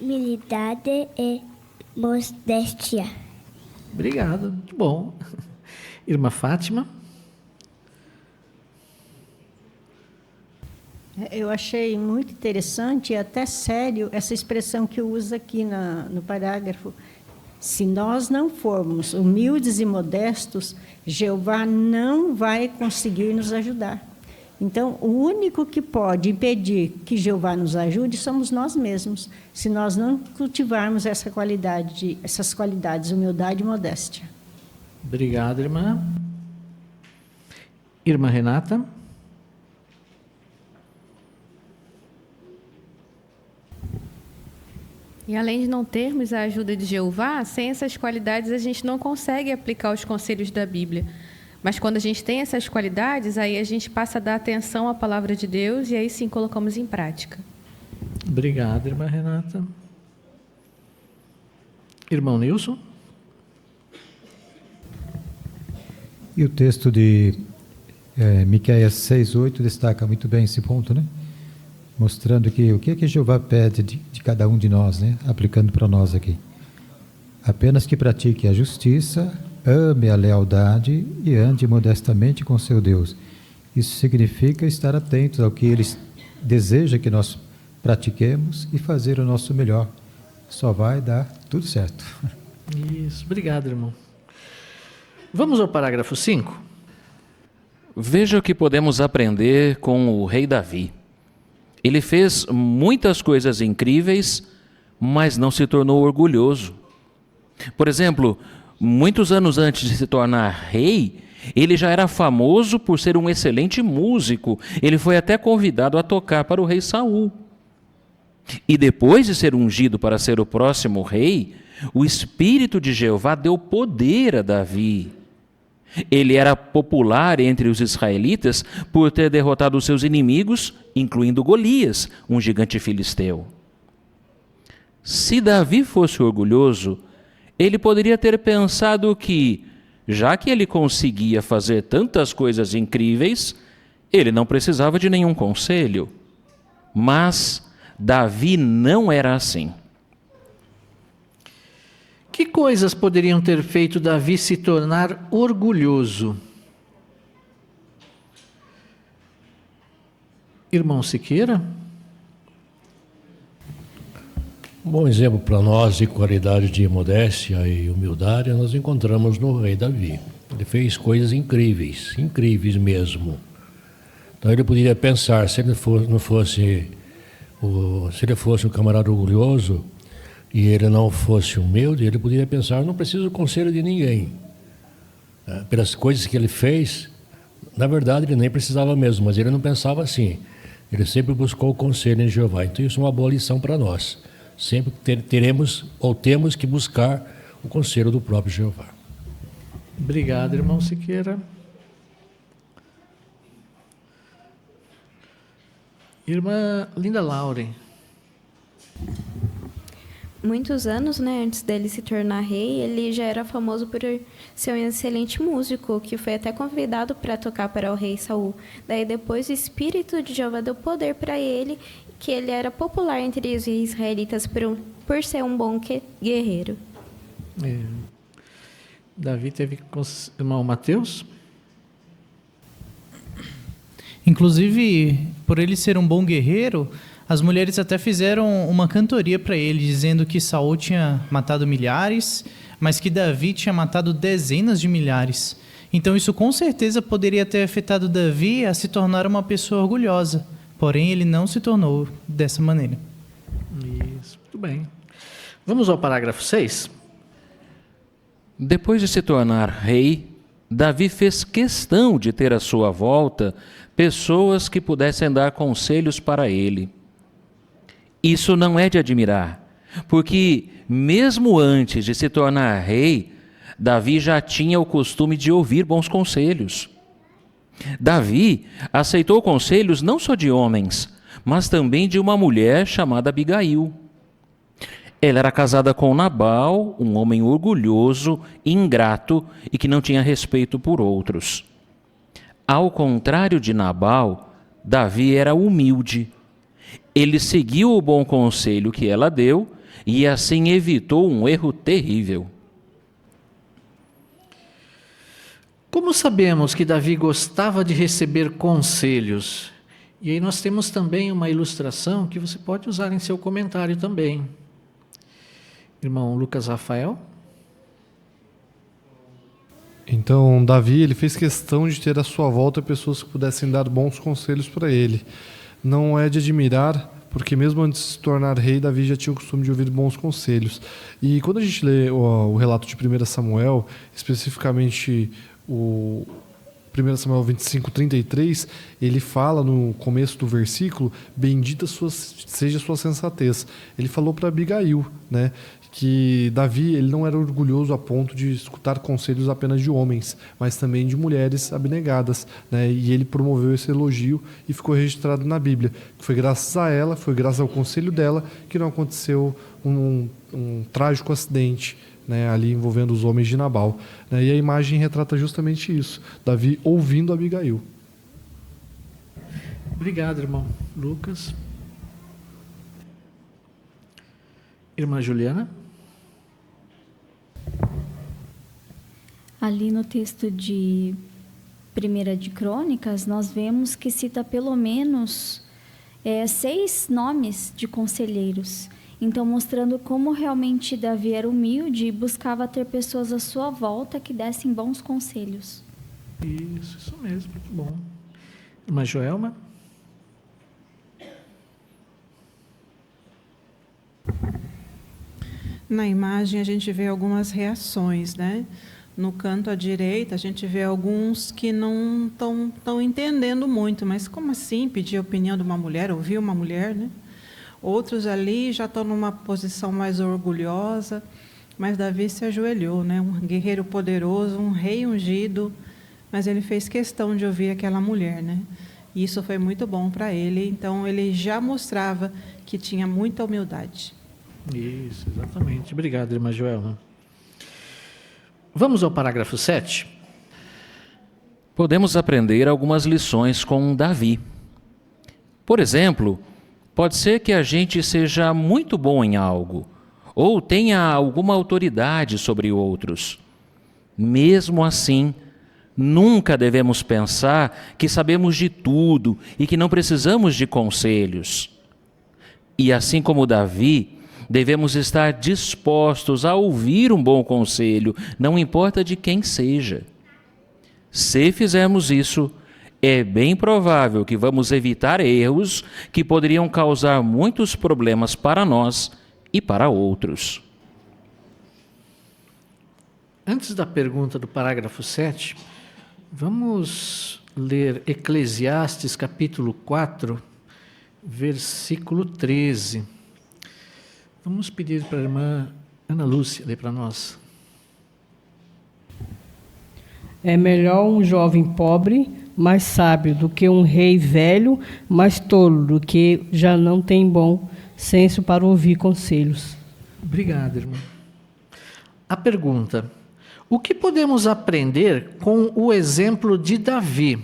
Humildade e modéstia. Obrigado, muito bom. Irmã Fátima. Eu achei muito interessante e até sério essa expressão que usa aqui no parágrafo. Se nós não formos humildes e modestos, Jeová não vai conseguir nos ajudar. Então, o único que pode impedir que Jeová nos ajude somos nós mesmos, se nós não cultivarmos essas qualidades, humildade e modéstia. Obrigado, irmã. Irmã Renata. E além de não termos a ajuda de Jeová, sem essas qualidades a gente não consegue aplicar os conselhos da Bíblia. Mas quando a gente tem essas qualidades, aí a gente passa a dar atenção à palavra de Deus e aí sim colocamos em prática. Obrigado, irmã Renata. Irmão Nilson. E o texto de Miqueias 6:8 destaca muito bem esse ponto, né? Mostrando que o que Jeová pede de cada um de nós, né? Aplicando para nós aqui. Apenas que pratique a justiça, ame a lealdade e ande modestamente com seu Deus. Isso significa estar atentos ao que Ele deseja que nós pratiquemos e fazer o nosso melhor. Só vai dar tudo certo. Isso, obrigado, irmão. Vamos ao parágrafo 5. Veja o que podemos aprender com o rei Davi. Ele fez muitas coisas incríveis, mas não se tornou orgulhoso. Por exemplo, muitos anos antes de se tornar rei, ele já era famoso por ser um excelente músico. Ele foi até convidado a tocar para o rei Saul. E depois de ser ungido para ser o próximo rei, o Espírito de Jeová deu poder a Davi. Ele era popular entre os israelitas por ter derrotado os seus inimigos, incluindo Golias, um gigante filisteu. Se Davi fosse orgulhoso, ele poderia ter pensado que, já que ele conseguia fazer tantas coisas incríveis, ele não precisava de nenhum conselho. Mas Davi não era assim. Que coisas poderiam ter feito Davi se tornar orgulhoso? Irmão Siqueira? Um bom exemplo para nós de qualidade de modéstia e humildade nós encontramos no rei Davi. Ele fez coisas incríveis, incríveis mesmo. Então ele poderia pensar, se ele fosse um camarada orgulhoso e ele não fosse humilde, ele poderia pensar, não preciso do conselho de ninguém. Pelas coisas que ele fez, na verdade ele nem precisava mesmo, mas ele não pensava assim. Ele sempre buscou o conselho em Jeová. Então isso é uma boa lição para nós. Sempre teremos ou temos que buscar o conselho do próprio Jeová. Obrigado, irmão Siqueira. Irmã Linda Lauren. Muitos anos, antes dele se tornar rei, ele já era famoso por ser um excelente músico, que foi até convidado para tocar para o rei Saul. Daí depois o Espírito de Jeová deu poder para ele, que ele era popular entre os israelitas por ser um bom guerreiro. Davi teve com o irmão Mateus? Inclusive, por ele ser um bom guerreiro, as mulheres até fizeram uma cantoria para ele, dizendo que Saul tinha matado milhares, mas que Davi tinha matado dezenas de milhares. Então isso com certeza poderia ter afetado Davi a se tornar uma pessoa orgulhosa. Porém, ele não se tornou dessa maneira. Isso, muito bem. Vamos ao parágrafo 6. Depois de se tornar rei, Davi fez questão de ter à sua volta pessoas que pudessem dar conselhos para ele. Isso não é de admirar, porque mesmo antes de se tornar rei, Davi já tinha o costume de ouvir bons conselhos. Davi aceitou conselhos não só de homens, mas também de uma mulher chamada Abigail. Ela era casada com Nabal, um homem orgulhoso, ingrato e que não tinha respeito por outros. Ao contrário de Nabal, Davi era humilde. Ele seguiu o bom conselho que ela deu e assim evitou um erro terrível. Como sabemos que Davi gostava de receber conselhos? E aí nós temos também uma ilustração que você pode usar em seu comentário também. Irmão Lucas Rafael. Então, Davi, ele fez questão de ter à sua volta pessoas que pudessem dar bons conselhos para ele. Não é de admirar, porque mesmo antes de se tornar rei, Davi já tinha o costume de ouvir bons conselhos. E quando a gente lê o relato de 1 Samuel, especificamente o 1 Samuel 25:33, ele fala no começo do versículo, bendita seja a sua sensatez. Ele falou para Abigail, que Davi ele não era orgulhoso a ponto de escutar conselhos apenas de homens, mas também de mulheres abnegadas, e ele promoveu esse elogio e ficou registrado na Bíblia. Foi graças a ela, foi graças ao conselho dela que não aconteceu um trágico acidente ali envolvendo os homens de Nabal. E a imagem retrata justamente isso, Davi ouvindo Abigail. Obrigado, irmão Lucas. Irmã Juliana. Ali no texto de 1 de Crônicas, nós vemos que cita pelo menos 6 nomes de conselheiros. Então, mostrando como realmente Davi era humilde e buscava ter pessoas à sua volta que dessem bons conselhos. Isso mesmo, muito bom. Irmã Joelma. Na imagem a gente vê algumas reações, né? No canto à direita a gente vê alguns que não estão entendendo muito, mas como assim pedir a opinião de uma mulher, ouvir uma mulher, né? Outros ali já estão numa posição mais orgulhosa, mas Davi se ajoelhou, né? Um guerreiro poderoso, um rei ungido, mas ele fez questão de ouvir aquela mulher, né? E isso foi muito bom para ele, então ele já mostrava que tinha muita humildade. Isso, exatamente. Obrigado, irmã Joelma. Vamos ao parágrafo 7. Podemos aprender algumas lições com Davi. Por exemplo, pode ser que a gente seja muito bom em algo, ou tenha alguma autoridade sobre outros. Mesmo assim, nunca devemos pensar que sabemos de tudo e que não precisamos de conselhos. E assim como Davi, devemos estar dispostos a ouvir um bom conselho, não importa de quem seja. Se fizermos isso, é bem provável que vamos evitar erros que poderiam causar muitos problemas para nós e para outros. Antes da pergunta do parágrafo 7, vamos ler Eclesiastes capítulo 4, versículo 13. Vamos pedir para a irmã Ana Lúcia ler para nós. É melhor um jovem pobre, mais sábio, do que um rei velho, mais tolo, do que já não tem bom senso para ouvir conselhos. Obrigado, irmã. A pergunta: o que podemos aprender com o exemplo de Davi?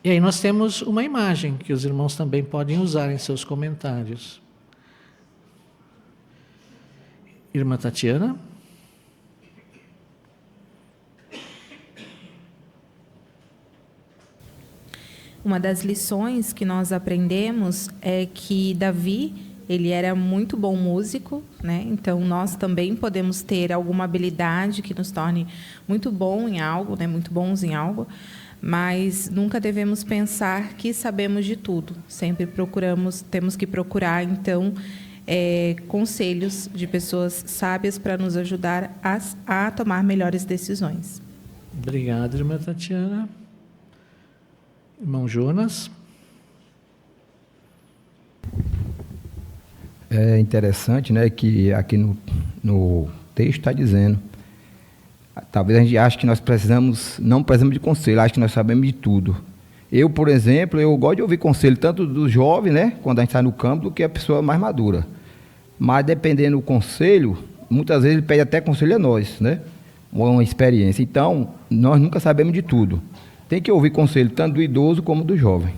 E aí nós temos uma imagem que os irmãos também podem usar em seus comentários. Irmã Tatiana? Uma das lições que nós aprendemos é que Davi, ele era muito bom músico, né? Então nós também podemos ter alguma habilidade que nos torne muito bom em algo, né? Muito bons em algo, mas nunca devemos pensar que sabemos de tudo. Sempre temos que procurar, então, conselhos de pessoas sábias para nos ajudar a tomar melhores decisões. Obrigado, irmã Tatiana. Irmão Jonas. É interessante, né, que aqui no texto está dizendo, talvez a gente ache que nós não precisamos de conselho, acho que nós sabemos de tudo. Eu, por exemplo, eu gosto de ouvir conselho tanto do jovem, né, quando a gente está no campo, do que a pessoa mais madura. Mas dependendo do conselho, muitas vezes ele pede até conselho a nós, né, uma experiência. Então, nós nunca sabemos de tudo. Tem que ouvir conselho tanto do idoso como do jovem.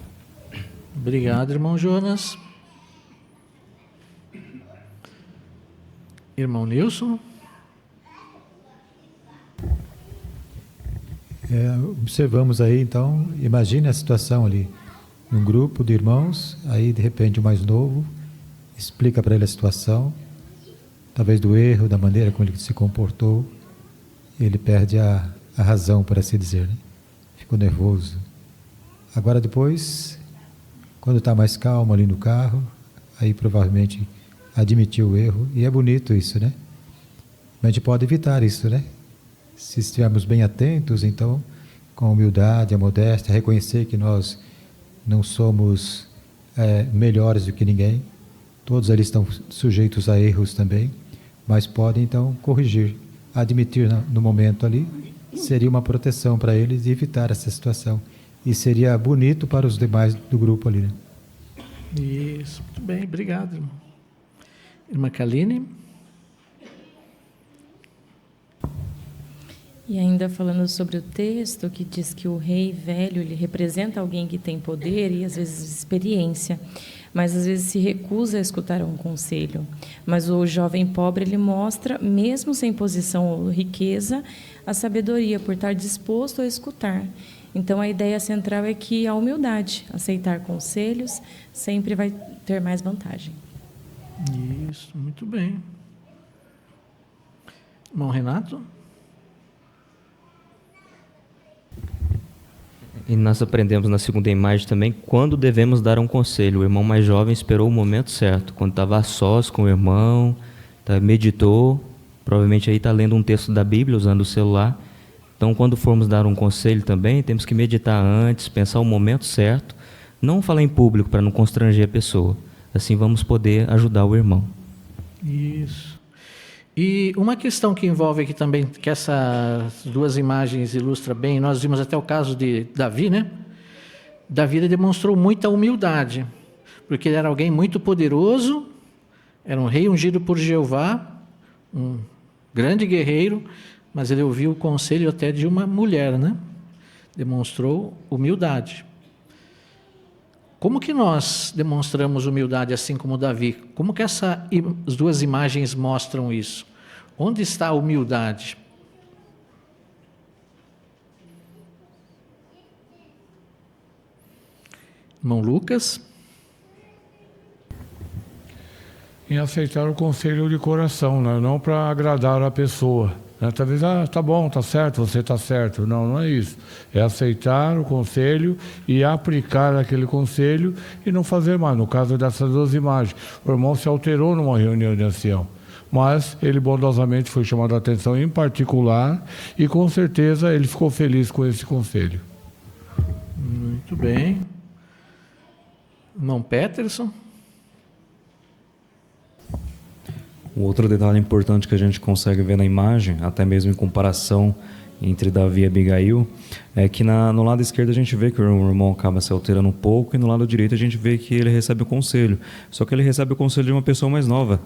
Obrigado, irmão Jonas. Irmão Nilson. Observamos aí, então, imagine a situação ali, num grupo de irmãos, aí de repente o mais novo explica para ele a situação, talvez do erro, da maneira como ele se comportou, ele perde a razão, por assim dizer, né? Ficou nervoso. Agora depois, quando está mais calmo ali no carro, aí provavelmente admitiu o erro, e é bonito isso, né? Mas a gente pode evitar isso, né? Se estivermos bem atentos, então, com a humildade, a modéstia, reconhecer que nós não somos melhores do que ninguém, todos ali estão sujeitos a erros também, mas podem então corrigir, admitir no momento ali, seria uma proteção para eles e evitar essa situação. E seria bonito para os demais do grupo ali, né? Isso, muito bem, obrigado, irmão. Irmã Kaline. E ainda falando sobre o texto que diz que o rei velho, ele representa alguém que tem poder e às vezes experiência, mas às vezes se recusa a escutar um conselho. Mas o jovem pobre, ele mostra, mesmo sem posição ou riqueza, a sabedoria por estar disposto a escutar. Então a ideia central é que a humildade, aceitar conselhos, sempre vai ter mais vantagem. Isso, muito bem. Irmão Renato? E nós aprendemos na segunda imagem também quando devemos dar um conselho. O irmão mais jovem esperou o momento certo, quando estava a sós com o irmão, meditou, provavelmente aí está lendo um texto da Bíblia, usando o celular. Então, quando formos dar um conselho também, temos que meditar antes, pensar o momento certo, não falar em público para não constranger a pessoa. Assim vamos poder ajudar o irmão. Isso. E uma questão que envolve aqui também, que essas duas imagens ilustram bem, nós vimos até o caso de Davi, né? Davi ele demonstrou muita humildade, porque ele era alguém muito poderoso, era um rei ungido por Jeová, um grande guerreiro, mas ele ouviu o conselho até de uma mulher, né? Demonstrou humildade. Como que nós demonstramos humildade assim como Davi? Como que as duas imagens mostram isso? Onde está a humildade? Irmão Lucas? Em aceitar o conselho de coração, né? Não para agradar a pessoa. Talvez, tá bom, tá certo, você tá certo. Não, não é isso. É aceitar o conselho e aplicar aquele conselho e não fazer mais. No caso dessas duas imagens, o irmão se alterou numa reunião de ancião, mas ele bondosamente foi chamado a atenção em particular e com certeza ele ficou feliz com esse conselho. Muito bem. Irmão Peterson? Um outro detalhe importante que a gente consegue ver na imagem, até mesmo em comparação entre Davi e Abigail, é que no lado esquerdo a gente vê que o irmão acaba se alterando um pouco e no lado direito a gente vê que ele recebe o conselho. Só que ele recebe o conselho de uma pessoa mais nova,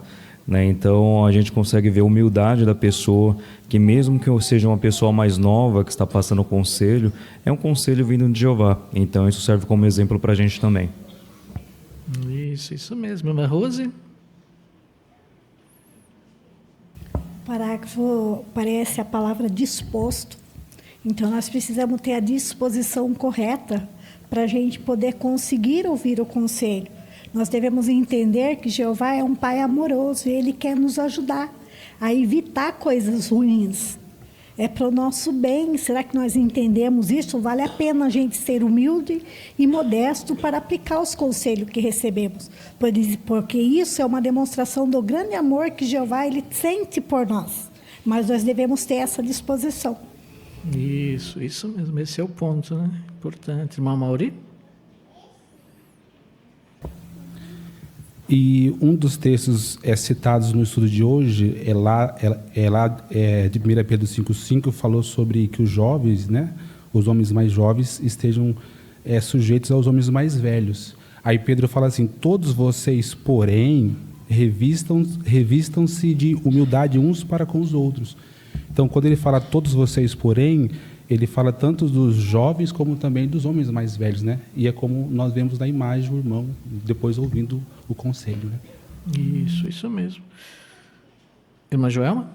né? Então a gente consegue ver a humildade da pessoa, que mesmo que eu seja uma pessoa mais nova que está passando o conselho, é um conselho vindo de Jeová. Então isso serve como exemplo para a gente também. Isso mesmo. Irmã Rose? Parágrafo parece a palavra disposto. Então, nós precisamos ter a disposição correta para a gente poder conseguir ouvir o conselho. Nós devemos entender que Jeová é um Pai amoroso e Ele quer nos ajudar a evitar coisas ruins. É para o nosso bem. Será que nós entendemos isso? Vale a pena a gente ser humilde e modesto para aplicar os conselhos que recebemos. Porque isso é uma demonstração do grande amor que Jeová ele sente por nós. Mas nós devemos ter essa disposição. Isso mesmo. Esse é o ponto, né? Importante. Irmão Mauri? E um dos textos citados no estudo de hoje de 1 Pedro 5,5, falou sobre que os jovens, né, os homens mais jovens, estejam sujeitos aos homens mais velhos. Aí Pedro fala assim: todos vocês, porém, revistam-se de humildade uns para com os outros. Então, quando ele fala todos vocês, porém, ele fala tanto dos jovens como também dos homens mais velhos, né? E é como nós vemos na imagem o irmão depois ouvindo o conselho, né? Isso mesmo. Irmã Joelma?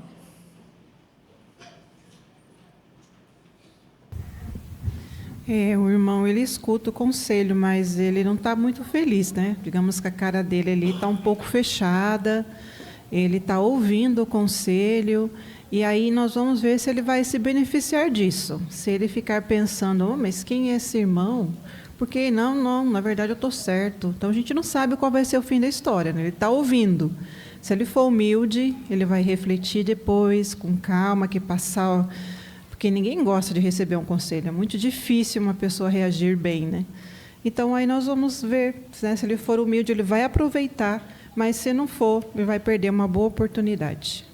O irmão, ele escuta o conselho, mas ele não está muito feliz, né? Digamos que a cara dele ali está um pouco fechada, ele está ouvindo o conselho, e aí nós vamos ver se ele vai se beneficiar disso. Se ele ficar pensando, mas quem é esse irmão? Porque não, na verdade eu estou certo. Então a gente não sabe qual vai ser o fim da história, né? Ele está ouvindo. Se ele for humilde, ele vai refletir depois, com calma, que passar... Porque ninguém gosta de receber um conselho. É muito difícil uma pessoa reagir bem, né? Então aí nós vamos ver, né? Se ele for humilde, ele vai aproveitar, mas se não for, ele vai perder uma boa oportunidade.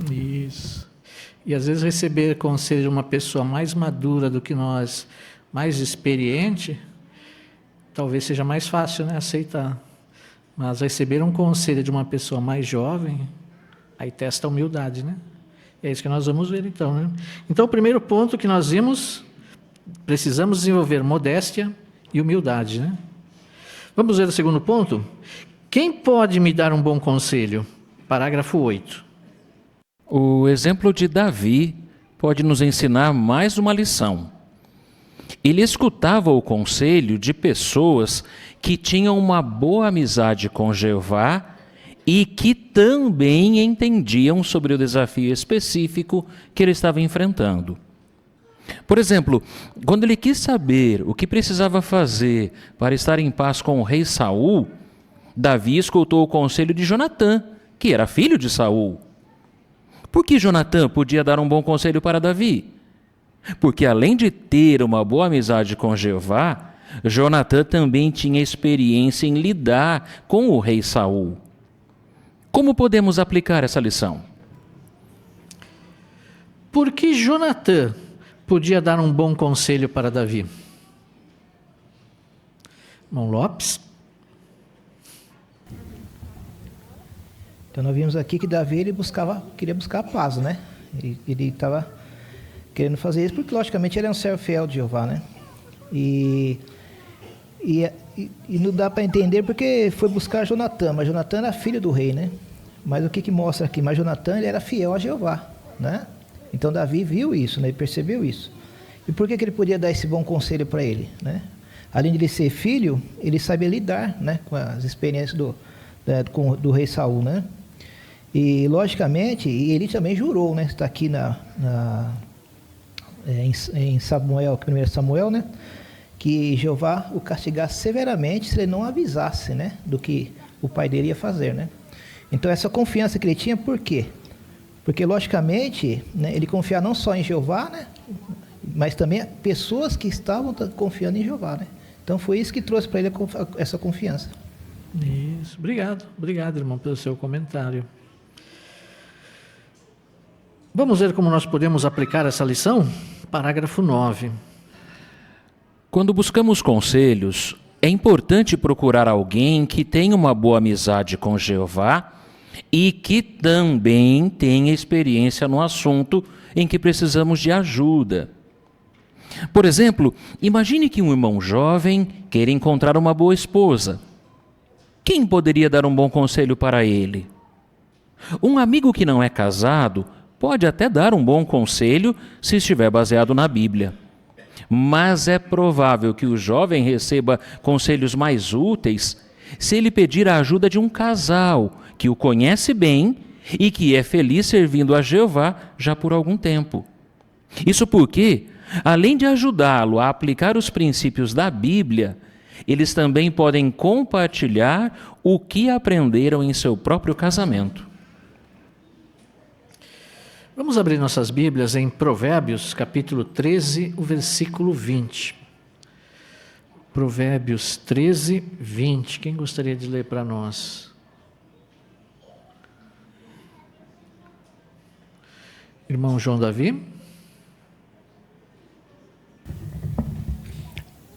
Isso. E às vezes receber conselho de uma pessoa mais madura do que nós, mais experiente, talvez seja mais fácil, né, aceitar. Mas receber um conselho de uma pessoa mais jovem, aí testa a humildade, né? É isso que nós vamos ver então, né? Então, o primeiro ponto que nós vimos, precisamos desenvolver modéstia e humildade, né? Vamos ver o segundo ponto? Quem pode me dar um bom conselho? Parágrafo 8. O exemplo de Davi pode nos ensinar mais uma lição. Ele escutava o conselho de pessoas que tinham uma boa amizade com Jeová e que também entendiam sobre o desafio específico que ele estava enfrentando. Por exemplo, quando ele quis saber o que precisava fazer para estar em paz com o rei Saul, Davi escutou o conselho de Jonatã, que era filho de Saul. Por que Jonatã podia dar um bom conselho para Davi? Porque além de ter uma boa amizade com Jeová, Jonatã também tinha experiência em lidar com o rei Saul. Como podemos aplicar essa lição? Por que Jonatã podia dar um bom conselho para Davi? Irmão Lopes? Então nós vimos aqui que Davi queria buscar a paz, né? Ele estava querendo fazer isso porque logicamente ele é um servo fiel de Jeová, né? E não dá para entender porque foi buscar Jonatã, mas Jonatã era filho do rei, né? Mas o que mostra aqui? Mas Jonatã ele era fiel a Jeová, né? Então Davi viu isso, né? Ele percebeu isso. E por que ele podia dar esse bom conselho para ele, né? Além de ele ser filho, ele sabia lidar, né, com as experiências do rei Saul, né? E logicamente ele também jurou, né? Está aqui em Samuel, 1 Samuel, né? Que Jeová o castigasse severamente se ele não avisasse, né, do que o pai dele ia fazer, né? Então essa confiança que ele tinha, por quê? Porque logicamente, né, ele confiava não só em Jeová, né, mas também pessoas que estavam confiando em Jeová, né? Então foi isso que trouxe para ele essa confiança. Isso, obrigado, irmão, pelo seu comentário. Vamos ver como nós podemos aplicar essa lição? Parágrafo 9. Quando buscamos conselhos, é importante procurar alguém que tenha uma boa amizade com Jeová e que também tenha experiência no assunto em que precisamos de ajuda. Por exemplo, imagine que um irmão jovem queira encontrar uma boa esposa. Quem poderia dar um bom conselho para ele? Um amigo que não é casado pode até dar um bom conselho se estiver baseado na Bíblia. Mas é provável que o jovem receba conselhos mais úteis se ele pedir a ajuda de um casal que o conhece bem e que é feliz servindo a Jeová já por algum tempo. Isso porque, além de ajudá-lo a aplicar os princípios da Bíblia, eles também podem compartilhar o que aprenderam em seu próprio casamento. Vamos abrir nossas Bíblias em Provérbios, capítulo 13, o versículo 20. Provérbios 13, 20. Quem gostaria de ler para nós? Irmão João Davi.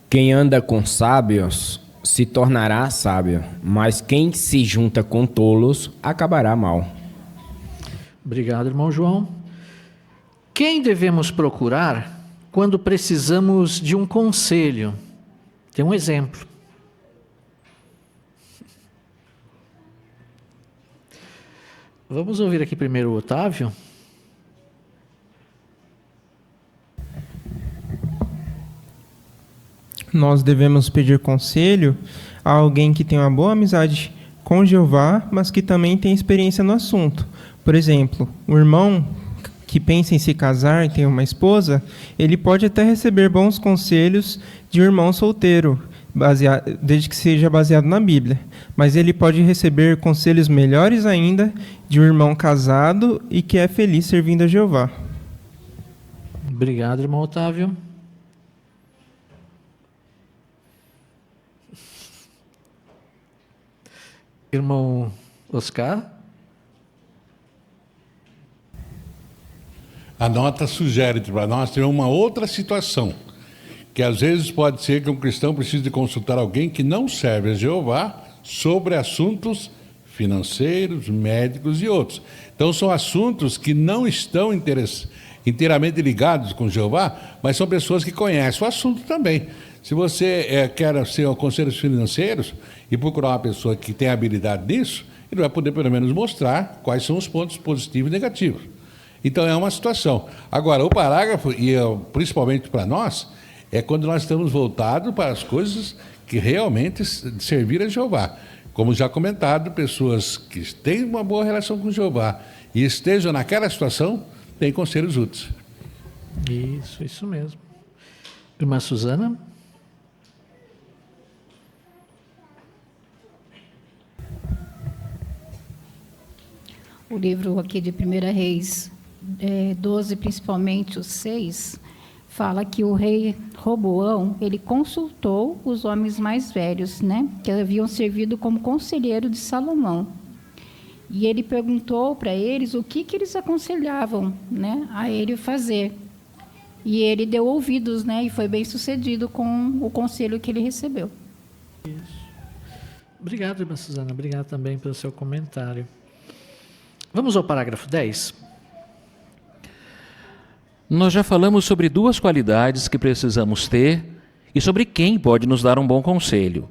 Quem anda com sábios se tornará sábio, mas quem se junta com tolos acabará mal. Obrigado, irmão João. Quem devemos procurar quando precisamos de um conselho? Tem um exemplo. Vamos ouvir aqui primeiro o Otávio. Nós devemos pedir conselho a alguém que tem uma boa amizade com Jeová, mas que também tem experiência no assunto. Por exemplo, um irmão que pensa em se casar e tem uma esposa, ele pode até receber bons conselhos de um irmão solteiro, desde que seja baseado na Bíblia. Mas ele pode receber conselhos melhores ainda de um irmão casado e que é feliz servindo a Jeová. Obrigado, irmão Otávio. Irmão Oscar. A nota sugere para nós ter uma outra situação, que às vezes pode ser que um cristão precise de consultar alguém que não serve a Jeová sobre assuntos financeiros, médicos e outros. Então são assuntos que não estão inteiramente ligados com Jeová, mas são pessoas que conhecem o assunto também. Se você quer ser conselhos financeiros e procurar uma pessoa que tem habilidade nisso, ele vai poder pelo menos mostrar quais são os pontos positivos e negativos. Então é uma situação. Agora, o parágrafo, e principalmente para nós, é quando nós estamos voltados para as coisas que realmente servir a Jeová. Como já comentado, pessoas que têm uma boa relação com Jeová e estejam naquela situação, têm conselhos úteis. Isso mesmo. Irmã Suzana? O livro aqui de 1 Reis 12, principalmente o 6, fala que o rei Roboão, ele consultou os homens mais velhos, né, que haviam servido como conselheiro de Salomão. E ele perguntou para eles o que eles aconselhavam, né, a ele fazer. E ele deu ouvidos, né, e foi bem sucedido com o conselho que ele recebeu. Isso. Obrigado, irmã Suzana. Obrigado também pelo seu comentário. Vamos ao parágrafo 10. Nós já falamos sobre duas qualidades que precisamos ter e sobre quem pode nos dar um bom conselho.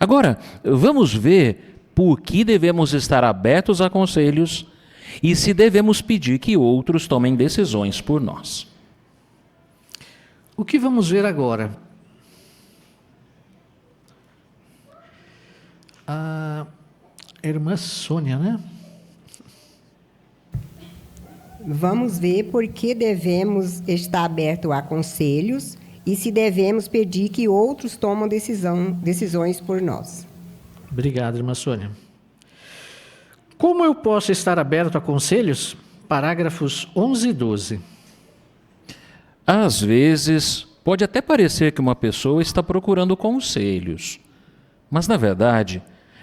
Agora, vamos ver por que devemos estar abertos a conselhos e se devemos pedir que outros tomem decisões por nós. O que vamos ver agora? A irmã Sônia, né? Vamos ver por que devemos estar abertos a conselhos e se devemos pedir que outros tomem decisões por nós. Obrigado, irmã Sônia. Como eu posso estar aberto a conselhos? Parágrafos 11 e 12. Às vezes, pode até parecer que uma pessoa está procurando conselhos, mas, na verdade,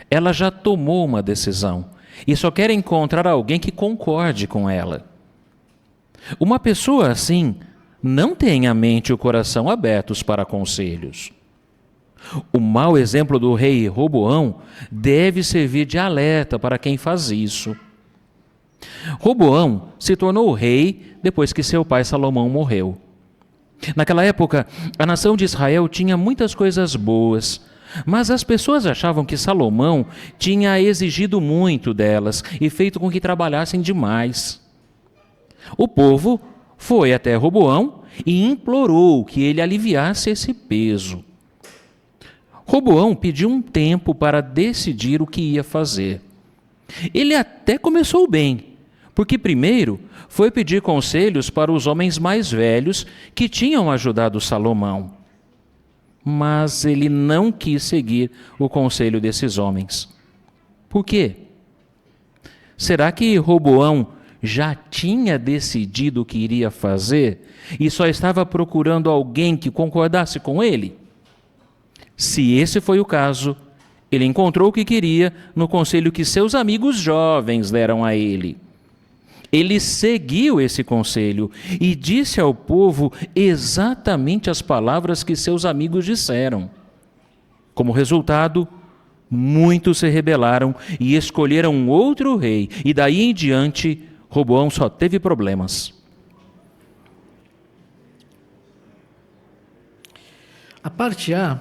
ela já tomou uma decisão e só quer encontrar alguém que concorde com ela. Uma pessoa assim não tem a mente e o coração abertos para conselhos. O mau exemplo do rei Roboão deve servir de alerta para quem faz isso. Roboão se tornou rei depois que seu pai Salomão morreu. Naquela época, a nação de Israel tinha muitas coisas boas, mas as pessoas achavam que Salomão tinha exigido muito delas e feito com que trabalhassem demais. O povo foi até Roboão e implorou que ele aliviasse esse peso. Roboão pediu um tempo para decidir o que ia fazer. Ele até começou bem, porque primeiro foi pedir conselhos para os homens mais velhos que tinham ajudado Salomão. Mas ele não quis seguir o conselho desses homens. Por quê? Será que Roboão já tinha decidido o que iria fazer e só estava procurando alguém que concordasse com ele? Se esse foi o caso, ele encontrou o que queria no conselho que seus amigos jovens deram a ele. Ele seguiu esse conselho e disse ao povo exatamente as palavras que seus amigos disseram. Como resultado, muitos se rebelaram e escolheram um outro rei, e daí em diante, Roboão só teve problemas. A parte A,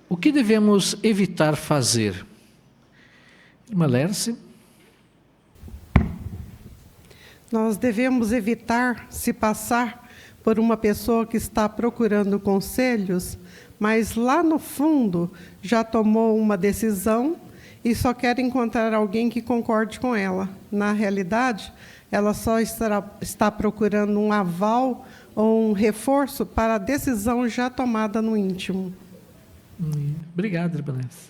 o que devemos evitar fazer? Irmã Lerce? Nós devemos evitar se passar por uma pessoa que está procurando conselhos, mas lá no fundo já tomou uma decisão e só quer encontrar alguém que concorde com ela. Na realidade, ela só está procurando um aval ou um reforço para a decisão já tomada no íntimo. Obrigado, irmã Lerce.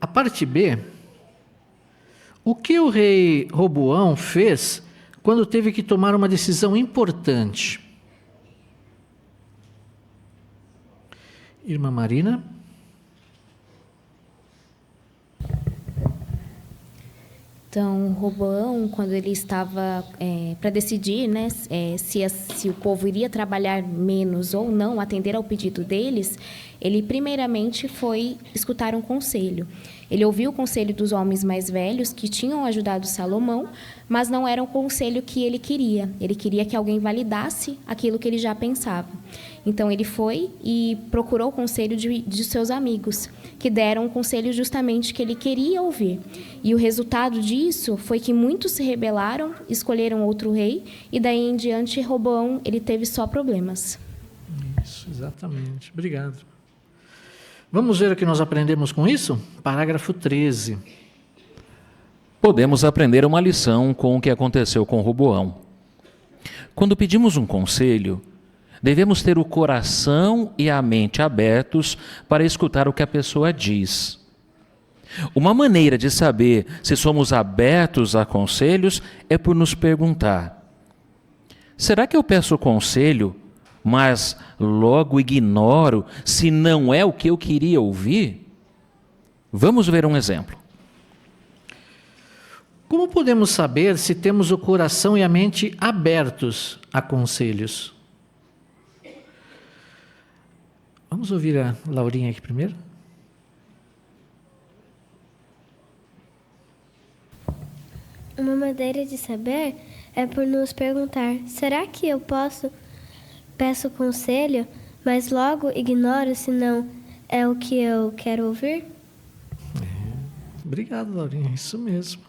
A parte B, o que o rei Roboão fez quando teve que tomar uma decisão importante? Irmã Marina? Então, Roboão, quando ele estava para decidir, né, se o povo iria trabalhar menos ou não, atender ao pedido deles, ele primeiramente foi escutar um conselho. Ele ouviu o conselho dos homens mais velhos que tinham ajudado Salomão, mas não era um conselho que ele queria. Ele queria que alguém validasse aquilo que ele já pensava. Então, ele foi e procurou o conselho de seus amigos, que deram um conselho justamente que ele queria ouvir. E o resultado disso foi que muitos se rebelaram, escolheram outro rei, e daí em diante, Roboão, ele teve só problemas. Isso, exatamente. Obrigado. Vamos ver o que nós aprendemos com isso? Parágrafo 13. Podemos aprender uma lição com o que aconteceu com Roboão. Quando pedimos um conselho, devemos ter o coração e a mente abertos para escutar o que a pessoa diz. Uma maneira de saber se somos abertos a conselhos é por nos perguntar: será que eu peço conselho, mas logo ignoro se não é o que eu queria ouvir? Vamos ver um exemplo. Como podemos saber se temos o coração e a mente abertos a conselhos? Vamos ouvir a Laurinha aqui primeiro. Uma maneira de saber é por nos perguntar: será que eu peço conselho, mas logo ignoro se não é o que eu quero ouvir? Obrigado, Laurinha, isso mesmo.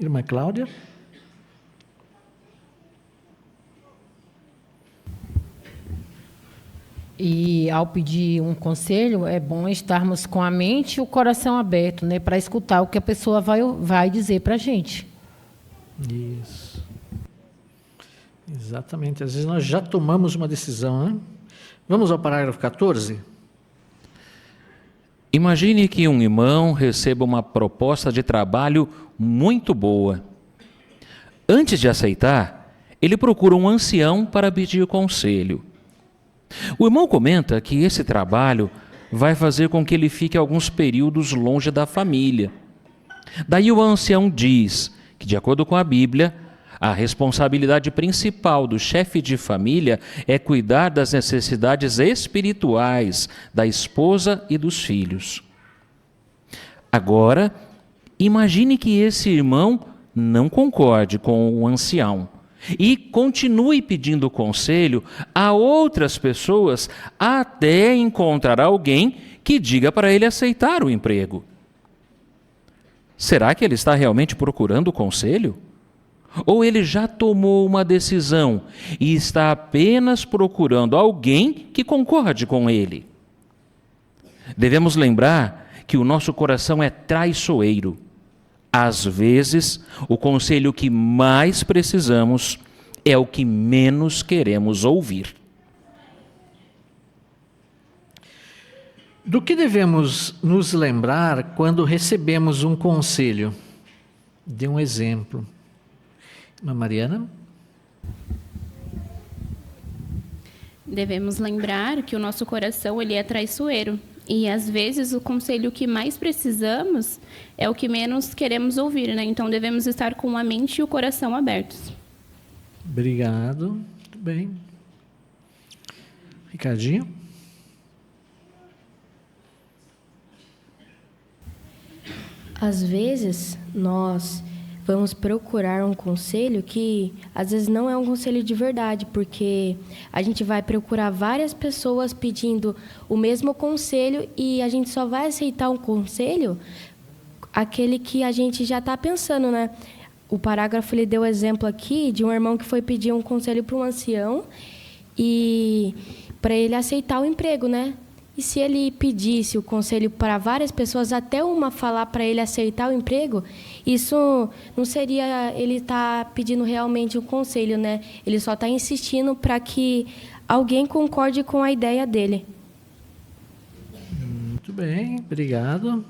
Irmã Cláudia? E ao pedir um conselho, é bom estarmos com a mente e o coração aberto, né, para escutar o que a pessoa vai dizer para a gente. Isso. Exatamente. Às vezes nós já tomamos uma decisão, né? Vamos ao parágrafo 14? Imagine que um irmão receba uma proposta de trabalho muito boa. Antes de aceitar, ele procura um ancião para pedir conselho. O irmão comenta que esse trabalho vai fazer com que ele fique alguns períodos longe da família. Daí o ancião diz que, de acordo com a Bíblia, a responsabilidade principal do chefe de família é cuidar das necessidades espirituais da esposa e dos filhos. Agora, imagine que esse irmão não concorde com o ancião e continue pedindo conselho a outras pessoas até encontrar alguém que diga para ele aceitar o emprego. Será que ele está realmente procurando conselho? Ou ele já tomou uma decisão e está apenas procurando alguém que concorde com ele? Devemos lembrar que o nosso coração é traiçoeiro. Às vezes, o conselho que mais precisamos é o que menos queremos ouvir. Do que devemos nos lembrar quando recebemos um conselho? Dê um exemplo. Mariana? Devemos lembrar que o nosso coração ele é traiçoeiro. E, às vezes, o conselho que mais precisamos é o que menos queremos ouvir, né? Então, devemos estar com a mente e o coração abertos. Obrigado. Muito bem. Ricardinho? Às vezes, nós vamos procurar um conselho que, às vezes, não é um conselho de verdade, porque a gente vai procurar várias pessoas pedindo o mesmo conselho e a gente só vai aceitar um conselho, aquele que a gente já está pensando, né? O parágrafo ele deu exemplo aqui de um irmão que foi pedir um conselho para um ancião e para ele aceitar o emprego, né? E se ele pedisse o conselho para várias pessoas, até uma falar para ele aceitar o emprego, isso não seria ele estar pedindo realmente o conselho, né? Ele só está insistindo para que alguém concorde com a ideia dele. Muito bem, obrigado.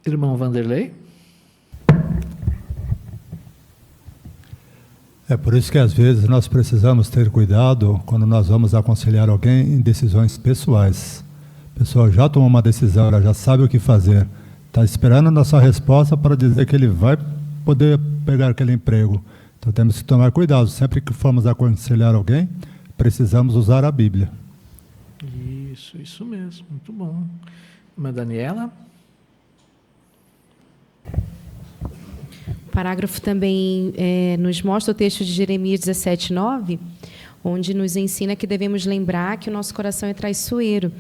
Irmão Vanderlei? É por isso que às vezes nós precisamos ter cuidado quando nós vamos aconselhar alguém em decisões pessoais. A pessoa já tomou uma decisão, ela já sabe o que fazer, está esperando a nossa resposta para dizer que ele vai poder pegar aquele emprego. Então temos que tomar cuidado, sempre que formos aconselhar alguém, precisamos usar a Bíblia. Isso mesmo, muito bom. Irmã Daniela? O parágrafo também nos mostra o texto de Jeremias 17:9, onde nos ensina que devemos lembrar que o nosso coração é traiçoeiro.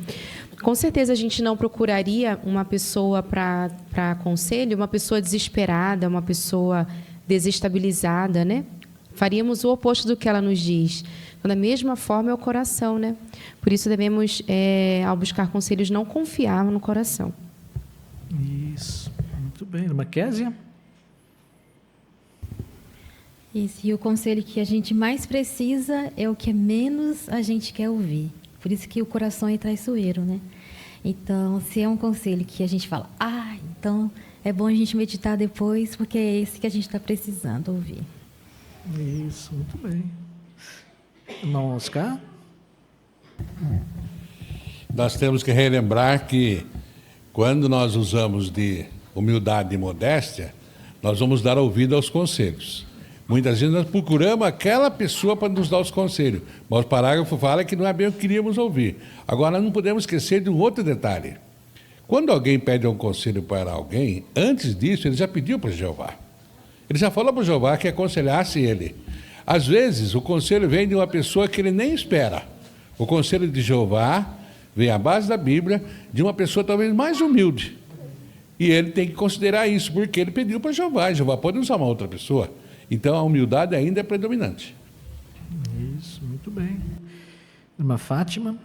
Com certeza a gente não procuraria uma pessoa para conselho, uma pessoa desesperada, uma pessoa desestabilizada, né? Faríamos o oposto do que ela nos diz. Então, da mesma forma é o coração, né? Por isso devemos, ao buscar conselhos, não confiar no coração. bem. Irmã Késia? Isso, e o conselho que a gente mais precisa é o que menos a gente quer ouvir. Por isso que o coração é traiçoeiro, né? Então, se é um conselho que a gente fala, então é bom a gente meditar depois, porque é esse que a gente está precisando ouvir. Isso, muito bem. Irmão Oscar? Nós temos que relembrar que quando nós usamos de humildade e modéstia, nós vamos dar ouvido aos conselhos. Muitas vezes nós procuramos aquela pessoa para nos dar os conselhos, mas o parágrafo fala que não é bem o que queríamos ouvir. Agora, não podemos esquecer de um outro detalhe. Quando alguém pede um conselho para alguém, antes disso, ele já pediu para Jeová. Ele já falou para Jeová que aconselhasse ele. Às vezes, o conselho vem de uma pessoa que ele nem espera. O conselho de Jeová vem à base da Bíblia de uma pessoa talvez mais humilde. E ele tem que considerar isso, porque ele pediu para Jeová. Jeová pode usar uma outra pessoa. Então, a humildade ainda é predominante. Isso, muito bem. Irmã Fátima?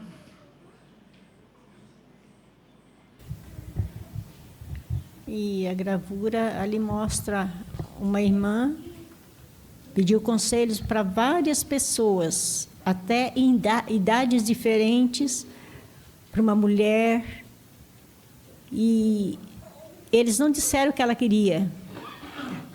E a gravura ali mostra uma irmã pediu conselhos para várias pessoas, até em idades diferentes, para uma mulher. E eles não disseram o que ela queria.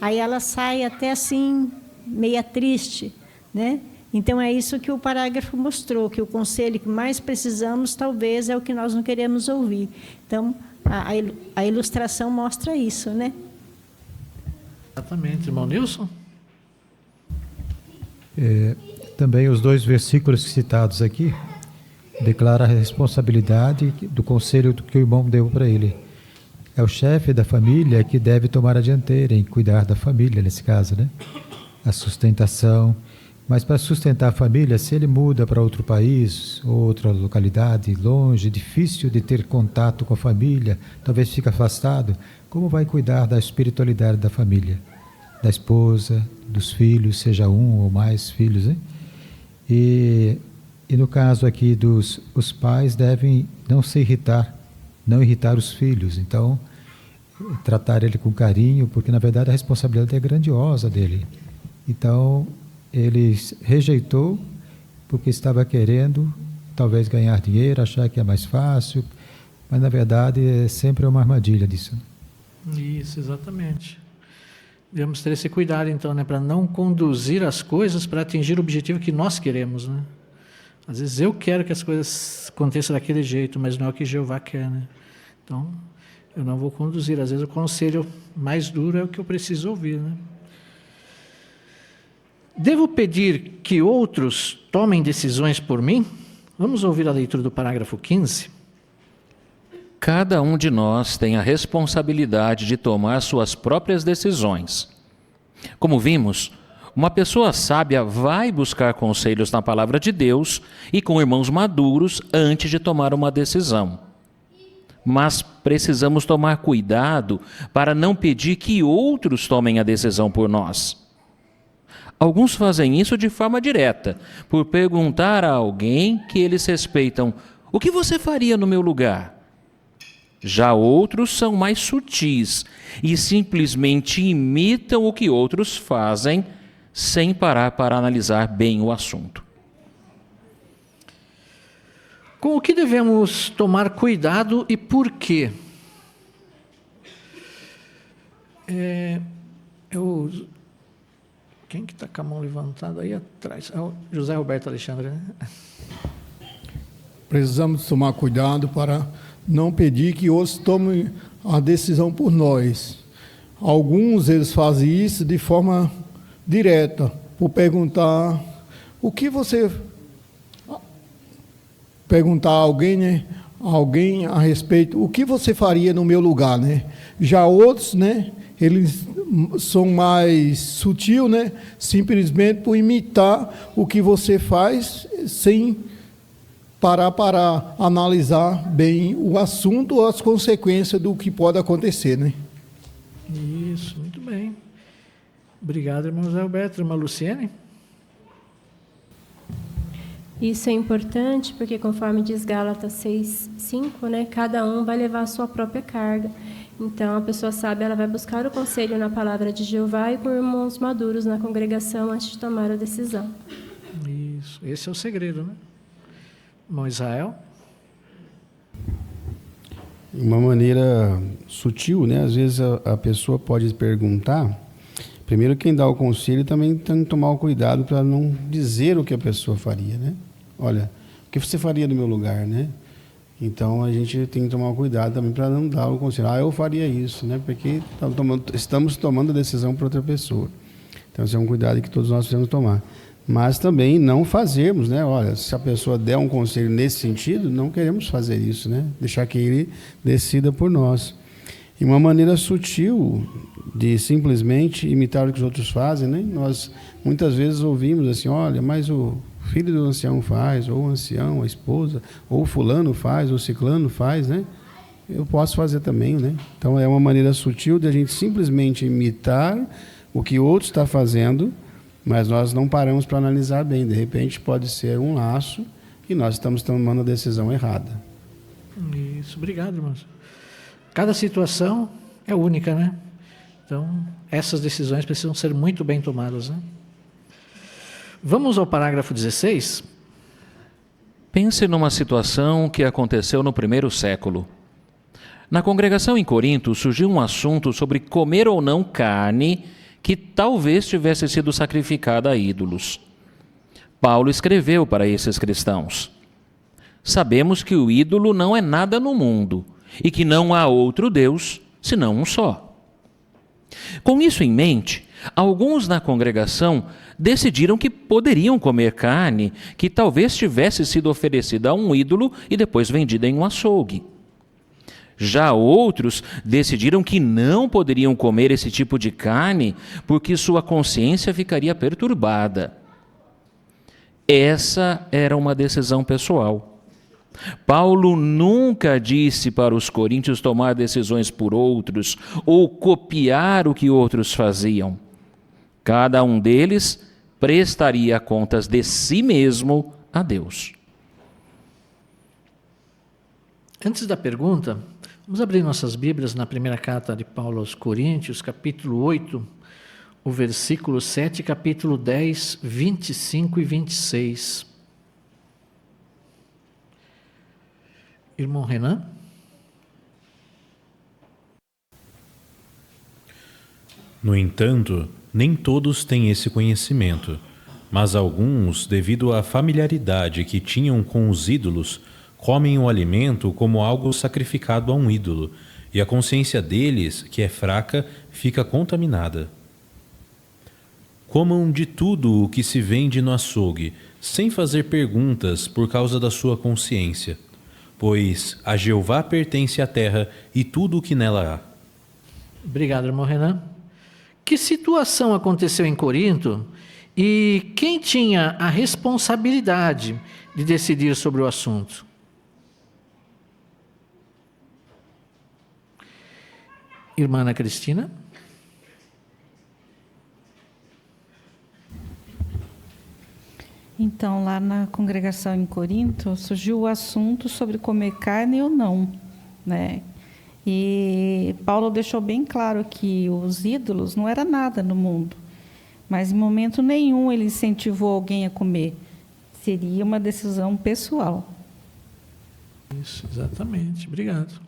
Aí ela sai até assim, meia triste, né? Então é isso que o parágrafo mostrou, que o conselho que mais precisamos talvez é o que nós não queremos ouvir. Então a ilustração mostra isso, né? Exatamente, irmão Nilson. Também os 2 versículos citados aqui declaram a responsabilidade do conselho que o irmão deu para ele. É o chefe da família que deve tomar a dianteira em cuidar da família, nesse caso, né? A sustentação. Mas para sustentar a família, se ele muda para outro país, outra localidade, longe, difícil de ter contato com a família, talvez fique afastado, como vai cuidar da espiritualidade da família? Da esposa, dos filhos, seja um ou mais filhos, né? E no caso aqui os pais devem não se irritar, não irritar os filhos. Então, tratar ele com carinho, porque na verdade a responsabilidade é grandiosa dele. Então, ele rejeitou porque estava querendo talvez ganhar dinheiro, achar que é mais fácil, mas na verdade é sempre uma armadilha disso. Isso, exatamente. Devemos ter esse cuidado então, né, para não conduzir as coisas para atingir o objetivo que nós queremos, né? Às vezes eu quero que as coisas aconteçam daquele jeito, mas não é o que Jeová quer, né? Então, eu não vou conduzir. Às vezes o conselho mais duro é o que eu preciso ouvir, né? Devo pedir que outros tomem decisões por mim? Vamos ouvir a leitura do parágrafo 15. Cada um de nós tem a responsabilidade de tomar suas próprias decisões. Como vimos, uma pessoa sábia vai buscar conselhos na palavra de Deus e com irmãos maduros antes de tomar uma decisão. Mas precisamos tomar cuidado para não pedir que outros tomem a decisão por nós. Alguns fazem isso de forma direta, por perguntar a alguém que eles respeitam: o que você faria no meu lugar? Já outros são mais sutis e simplesmente imitam o que outros fazem, sem parar para analisar bem o assunto. Com o que devemos tomar cuidado e por quê? Quem que está com a mão levantada aí atrás? É o José Roberto Alexandre, né? Precisamos tomar cuidado para não pedir que outros tomem a decisão por nós. Alguns eles fazem isso de forma direta, por perguntar o que você... Perguntar a alguém, né? Alguém a respeito, o que você faria no meu lugar, né? Já outros, né? Eles são mais sutil, né? Simplesmente por imitar o que você faz, sem parar para analisar bem o assunto ou as consequências do que pode acontecer, né? Isso, muito bem. Obrigado, irmão José Alberto. Irmã Luciene? Isso é importante porque, conforme diz Gálatas 6:5, né, cada um vai levar a sua própria carga. Então, a pessoa sábia, ela vai buscar o conselho na palavra de Jeová e com irmãos maduros na congregação antes de tomar a decisão. Isso, esse é o segredo, né? Irmão Israel? Uma maneira sutil, né? Às vezes a pessoa pode perguntar. Primeiro, quem dá o conselho também tem que tomar o cuidado para não dizer o que a pessoa faria, né? Olha, o que você faria no meu lugar, né? Então, a gente tem que tomar cuidado também para não dar o conselho. Eu faria isso, né? Porque estamos tomando a decisão para outra pessoa. Então, esse é um cuidado que todos nós precisamos tomar. Mas também não fazermos, né? Olha, se a pessoa der um conselho nesse sentido, não queremos fazer isso, né? Deixar que ele decida por nós. E uma maneira sutil de simplesmente imitar o que os outros fazem, né? Nós muitas vezes ouvimos assim, olha, mas o filho do ancião faz, ou o ancião, a esposa, ou fulano faz, ou ciclano faz, né? Eu posso fazer também, né? Então é uma maneira sutil de a gente simplesmente imitar o que outro está fazendo, mas nós não paramos para analisar bem. De repente pode ser um laço e nós estamos tomando a decisão errada. Isso, obrigado, irmãos. Cada situação é única, né? Então, essas decisões precisam ser muito bem tomadas, né? Vamos ao parágrafo 16. Pense numa situação que aconteceu no primeiro século. Na congregação em Corinto surgiu um assunto sobre comer ou não carne que talvez tivesse sido sacrificada a ídolos. Paulo escreveu para esses cristãos: sabemos que o ídolo não é nada no mundo e que não há outro Deus senão um só. Com isso em mente, alguns na congregação decidiram que poderiam comer carne que talvez tivesse sido oferecida a um ídolo e depois vendida em um açougue. Já outros decidiram que não poderiam comer esse tipo de carne porque sua consciência ficaria perturbada. Essa era uma decisão pessoal. Paulo nunca disse para os coríntios tomar decisões por outros ou copiar o que outros faziam. Cada um deles prestaria contas de si mesmo a Deus. Antes da pergunta, vamos abrir nossas Bíblias na primeira carta de Paulo aos Coríntios, capítulo 8, o versículo 7, capítulo 10, 25 e 26. Irmão Renan? No entanto, nem todos têm esse conhecimento, mas alguns, devido à familiaridade que tinham com os ídolos, comem o alimento como algo sacrificado a um ídolo, e a consciência deles, que é fraca, fica contaminada. Comam de tudo o que se vende no açougue, sem fazer perguntas por causa da sua consciência, pois a Jeová pertence a terra e tudo o que nela há. Obrigado, irmão Renan. Que situação aconteceu em Corinto e quem tinha a responsabilidade de decidir sobre o assunto? Irmã Ana Cristina? Então, lá na congregação em Corinto, surgiu o assunto sobre comer carne ou não, né? E Paulo deixou bem claro que os ídolos não era nada no mundo, mas em momento nenhum ele incentivou alguém a comer. Seria uma decisão pessoal. Isso, exatamente. Obrigado.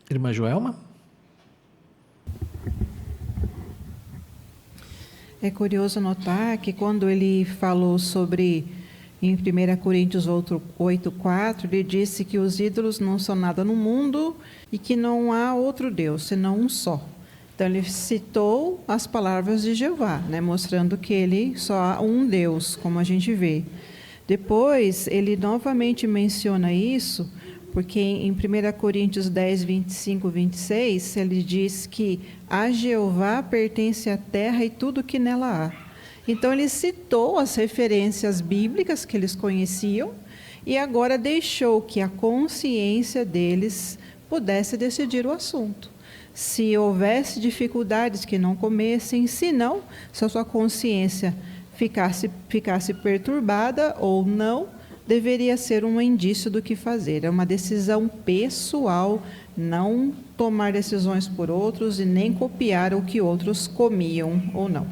Irmã Joelma? É curioso notar que quando ele falou sobre, em 1 Coríntios 8:4, ele disse que os ídolos não são nada no mundo e que não há outro Deus, senão um só. Então, ele citou as palavras de Jeová, né, mostrando que ele só há um Deus, como a gente vê. Depois, ele novamente menciona isso, porque em 1 Coríntios 10, 25, 26, ele diz que a Jeová pertence a terra e tudo que nela há. Então, ele citou as referências bíblicas que eles conheciam e agora deixou que a consciência deles pudesse decidir o assunto. Se houvesse dificuldades, que não comessem, se não, se a sua consciência ficasse perturbada ou não, deveria ser um indício do que fazer. É uma decisão pessoal, não tomar decisões por outros e nem copiar o que outros comiam ou não.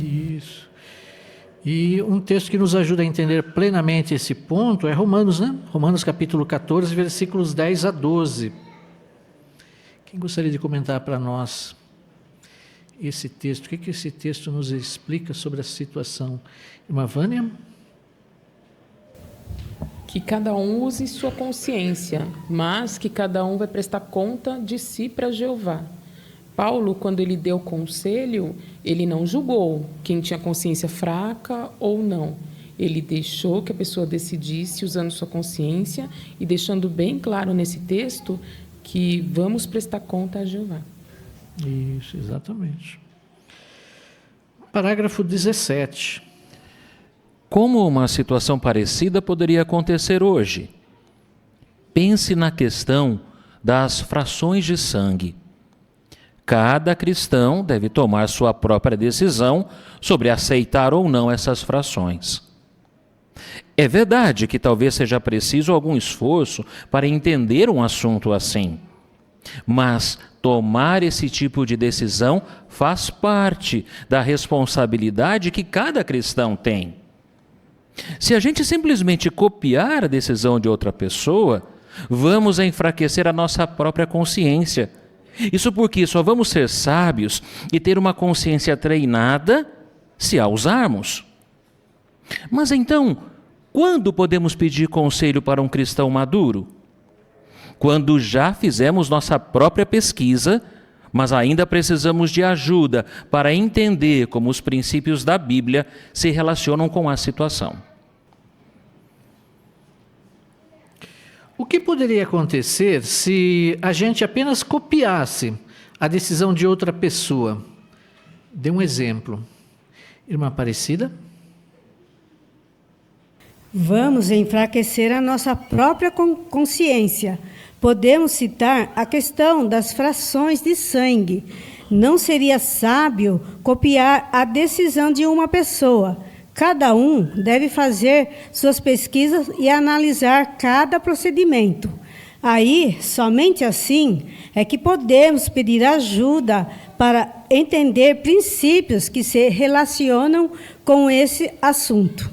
Isso. E um texto que nos ajuda a entender plenamente esse ponto é Romanos, né? Romanos capítulo 14, versículos 10 a 12. Quem gostaria de comentar para nós esse texto? O que esse texto nos explica sobre a situação? Irmã Vânia? Que cada um use sua consciência, mas que cada um vai prestar conta de si para Jeová. Paulo, quando ele deu conselho, ele não julgou quem tinha consciência fraca ou não. Ele deixou que a pessoa decidisse usando sua consciência e deixando bem claro nesse texto que vamos prestar conta a Jeová. Isso, exatamente. Parágrafo 17. Como uma situação parecida poderia acontecer hoje? Pense na questão das frações de sangue. Cada cristão deve tomar sua própria decisão sobre aceitar ou não essas frações. É verdade que talvez seja preciso algum esforço para entender um assunto assim, mas tomar esse tipo de decisão faz parte da responsabilidade que cada cristão tem. Se a gente simplesmente copiar a decisão de outra pessoa, vamos enfraquecer a nossa própria consciência. Isso porque só vamos ser sábios e ter uma consciência treinada se a usarmos. Mas então, quando podemos pedir conselho para um cristão maduro? Quando já fizemos nossa própria pesquisa, mas ainda precisamos de ajuda para entender como os princípios da Bíblia se relacionam com a situação. O que poderia acontecer se a gente apenas copiasse a decisão de outra pessoa? Dê um exemplo. Irmã Aparecida? Vamos enfraquecer a nossa própria consciência. Podemos citar a questão das frações de sangue. Não seria sábio copiar a decisão de uma pessoa. Cada um deve fazer suas pesquisas e analisar cada procedimento. Aí, somente assim, é que podemos pedir ajuda para entender princípios que se relacionam com esse assunto.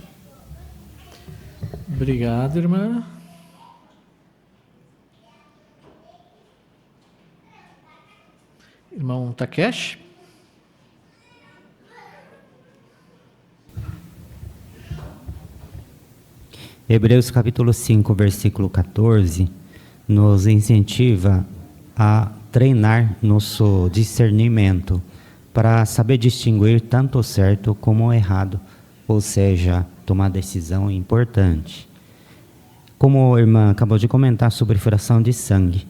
Obrigado, irmã. Irmão Takeshi? Hebreus capítulo 5, versículo 14, nos incentiva a treinar nosso discernimento para saber distinguir tanto o certo como o errado, ou seja, tomar decisão importante. Como a irmã acabou de comentar sobre fração de sangue,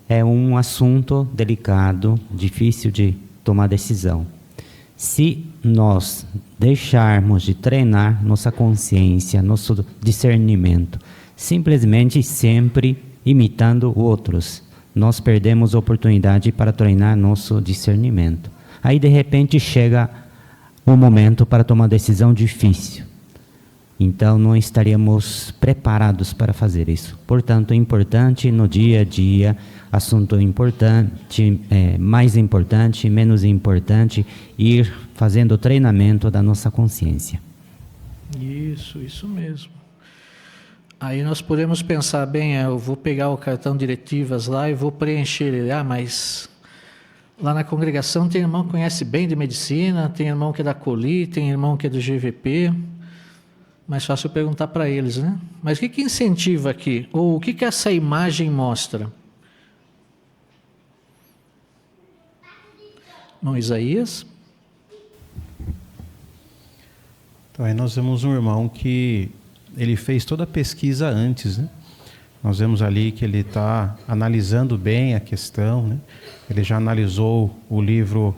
é um assunto delicado, difícil de tomar decisão. Se nós deixarmos de treinar nossa consciência, nosso discernimento, simplesmente sempre imitando outros, nós perdemos a oportunidade para treinar nosso discernimento. Aí, de repente, chega um momento para tomar uma decisão difícil. Então, não estaríamos preparados para fazer isso. Portanto, é importante no dia a dia, assunto importante, mais importante, menos importante, ir fazendo o treinamento da nossa consciência. Isso mesmo. Aí nós podemos pensar, bem, eu vou pegar o cartão diretivas lá e vou preencher ele. Mas lá na congregação tem irmão que conhece bem de medicina, tem irmão que é da COLI, tem irmão que é do GVP. Mais fácil perguntar para eles, né? Mas o que incentiva aqui? Ou o que essa imagem mostra? Irmão Isaías? Então, aí nós vemos um irmão que ele fez toda a pesquisa antes, né? Nós vemos ali que ele está analisando bem a questão, né? Ele já analisou o livro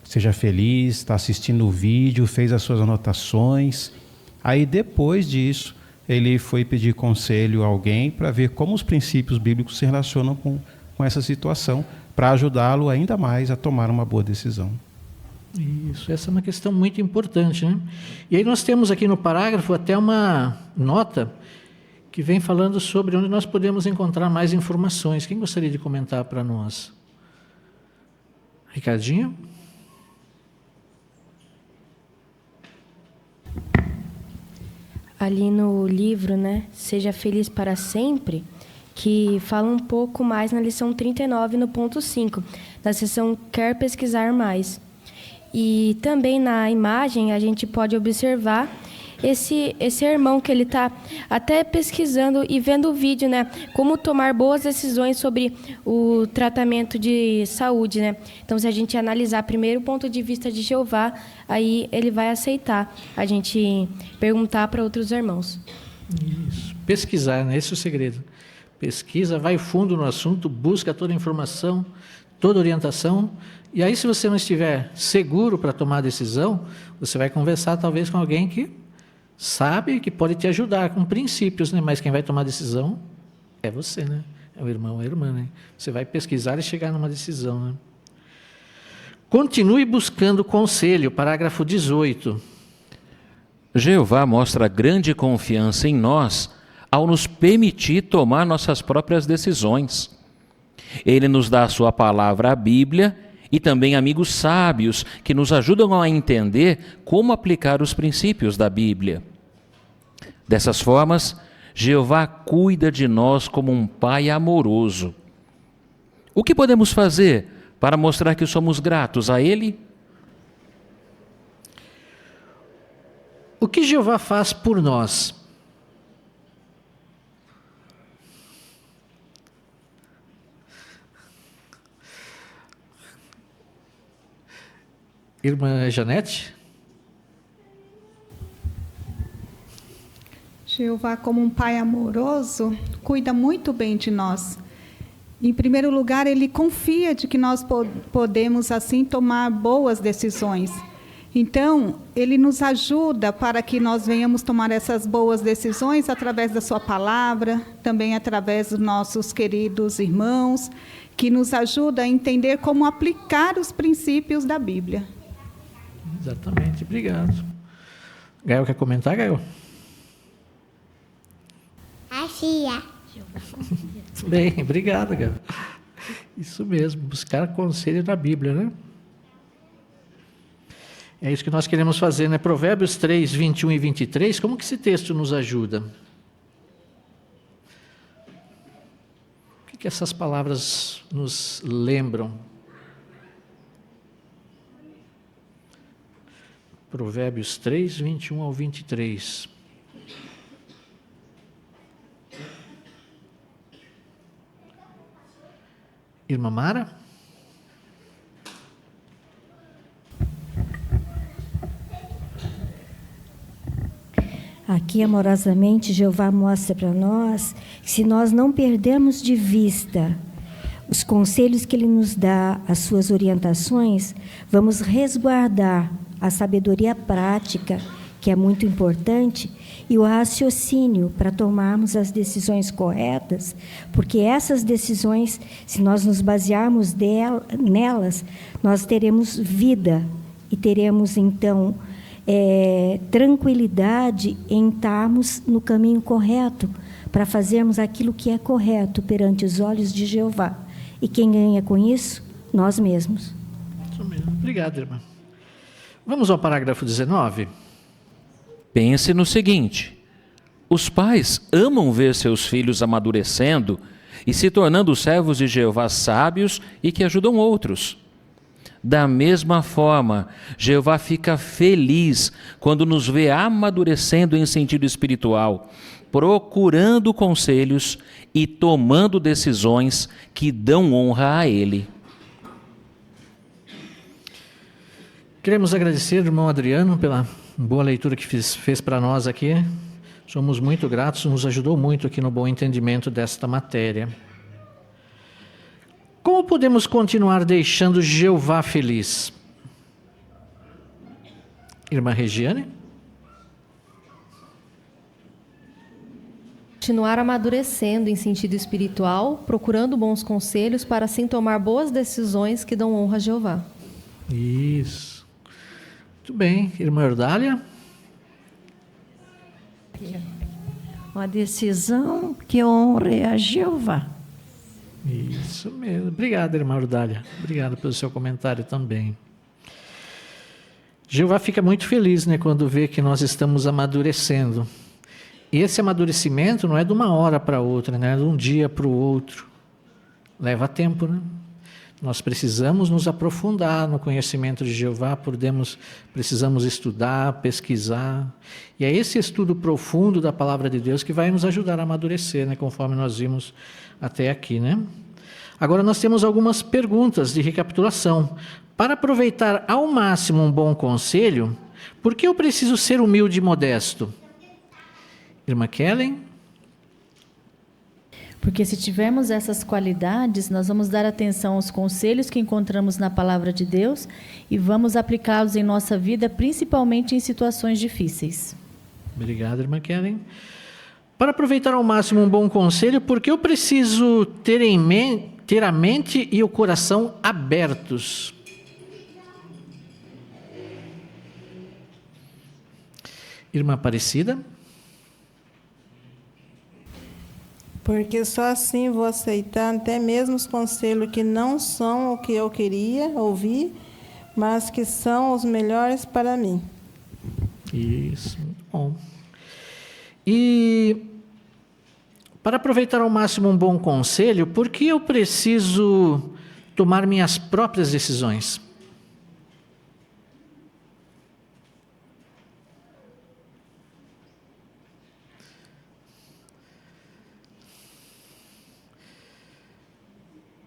Seja Feliz, está assistindo o vídeo, fez as suas anotações. Aí, depois disso, ele foi pedir conselho a alguém para ver como os princípios bíblicos se relacionam com essa situação, para ajudá-lo ainda mais a tomar uma boa decisão. Isso, essa é uma questão muito importante, né? E aí nós temos aqui no parágrafo até uma nota que vem falando sobre onde nós podemos encontrar mais informações. Quem gostaria de comentar para nós? Ricardinho? Ali no livro, né, Seja Feliz para Sempre, que fala um pouco mais na lição 39, no ponto 5, da seção Quer Pesquisar Mais. E também na imagem a gente pode observar esse irmão que ele está até pesquisando e vendo o vídeo, né? Como tomar boas decisões sobre o tratamento de saúde, né? Então, se a gente analisar primeiro o ponto de vista de Jeová, aí ele vai aceitar a gente perguntar para outros irmãos. Isso. Pesquisar, né? Esse é o segredo. Pesquisa, vai fundo no assunto, busca toda a informação, toda a orientação. E aí, se você não estiver seguro para tomar a decisão, você vai conversar talvez com alguém que sabe que pode te ajudar com princípios, né? Mas quem vai tomar a decisão é você, né? É o irmão, é a irmã, né? Você vai pesquisar e chegar numa decisão, né? Continue buscando conselho, parágrafo 18. Jeová mostra grande confiança em nós ao nos permitir tomar nossas próprias decisões. Ele nos dá a sua palavra, a Bíblia, e também amigos sábios que nos ajudam a entender como aplicar os princípios da Bíblia. Dessas formas, Jeová cuida de nós como um pai amoroso. O que podemos fazer para mostrar que somos gratos a Ele? O que Jeová faz por nós? Irmã Janete? Jeová, como um pai amoroso, cuida muito bem de nós. Em primeiro lugar, ele confia de que nós podemos, assim, tomar boas decisões. Então, ele nos ajuda para que nós venhamos tomar essas boas decisões através da sua palavra, também através dos nossos queridos irmãos, que nos ajuda a entender como aplicar os princípios da Bíblia. Exatamente, obrigado. Gael, quer comentar, Gael? Afia. Bem, obrigado, Gael. Isso mesmo, buscar conselho na Bíblia, né? É isso que nós queremos fazer, né? Provérbios 3, 21 e 23, como que esse texto nos ajuda? O que essas palavras nos lembram? Provérbios 3, 21 ao 23. Irmã Mara? Aqui, amorosamente, Jeová mostra para nós que se nós não perdermos de vista os conselhos que Ele nos dá, as suas orientações, vamos resguardar a sabedoria prática, que é muito importante, e o raciocínio para tomarmos as decisões corretas, porque essas decisões, se nós nos basearmos nelas, nós teremos vida e teremos, então, tranquilidade em estarmos no caminho correto, para fazermos aquilo que é correto perante os olhos de Jeová. E quem ganha com isso? Nós mesmos. Obrigado, irmã. Vamos ao parágrafo 19. Pense no seguinte: os pais amam ver seus filhos amadurecendo e se tornando servos de Jeová sábios e que ajudam outros. Da mesma forma, Jeová fica feliz quando nos vê amadurecendo em sentido espiritual, procurando conselhos e tomando decisões que dão honra a Ele. Queremos agradecer ao irmão Adriano pela boa leitura que fez para nós aqui. Somos muito gratos, nos ajudou muito aqui no bom entendimento desta matéria. Como podemos continuar deixando Jeová feliz? Irmã Regiane? Continuar amadurecendo em sentido espiritual, procurando bons conselhos para assim tomar boas decisões que dão honra a Jeová. Isso. Muito bem. Irmã Eudália? Uma decisão que honre a Jeová. Isso mesmo. Obrigado, irmã Eudália. Obrigado pelo seu comentário também. Jeová fica muito feliz, né, quando vê que nós estamos amadurecendo. E esse amadurecimento não é de uma hora para outra, né? É de um dia para o outro. Leva tempo, né? Nós precisamos nos aprofundar no conhecimento de Jeová, precisamos estudar, pesquisar. E é esse estudo profundo da palavra de Deus que vai nos ajudar a amadurecer, né? Conforme nós vimos até aqui, né? Agora nós temos algumas perguntas de recapitulação. Para aproveitar ao máximo um bom conselho, por que eu preciso ser humilde e modesto? Irmã Kellen? Porque se tivermos essas qualidades, nós vamos dar atenção aos conselhos que encontramos na palavra de Deus e vamos aplicá-los em nossa vida, principalmente em situações difíceis. Obrigado, irmã Kellen. Para aproveitar ao máximo um bom conselho, por que eu preciso ter a mente e o coração abertos? Irmã Aparecida? Porque só assim vou aceitar até mesmo os conselhos que não são o que eu queria ouvir, mas que são os melhores para mim. Isso, bom. E para aproveitar ao máximo um bom conselho, por que eu preciso tomar minhas próprias decisões?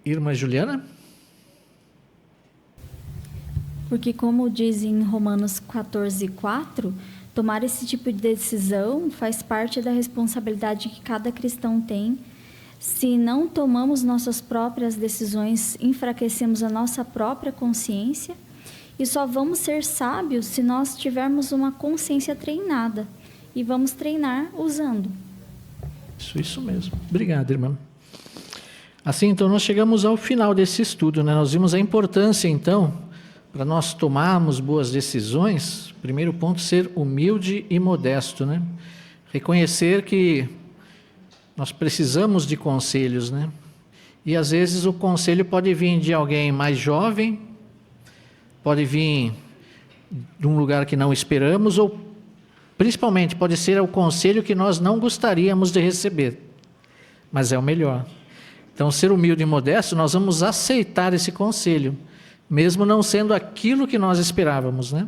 Irmã Juliana? Porque como diz em Romanos 14:4, tomar esse tipo de decisão faz parte da responsabilidade que cada cristão tem. Se não tomamos nossas próprias decisões, enfraquecemos a nossa própria consciência e só vamos ser sábios se nós tivermos uma consciência treinada. E vamos treinar usando. Isso mesmo. Obrigado, irmã. Assim, então, nós chegamos ao final desse estudo, né? Nós vimos a importância, então, para nós tomarmos boas decisões, primeiro ponto, ser humilde e modesto, né? Reconhecer que nós precisamos de conselhos, né? E, às vezes, o conselho pode vir de alguém mais jovem, pode vir de um lugar que não esperamos, ou, principalmente, pode ser o conselho que nós não gostaríamos de receber, mas é o melhor. Então, ser humilde e modesto, nós vamos aceitar esse conselho, mesmo não sendo aquilo que nós esperávamos, né?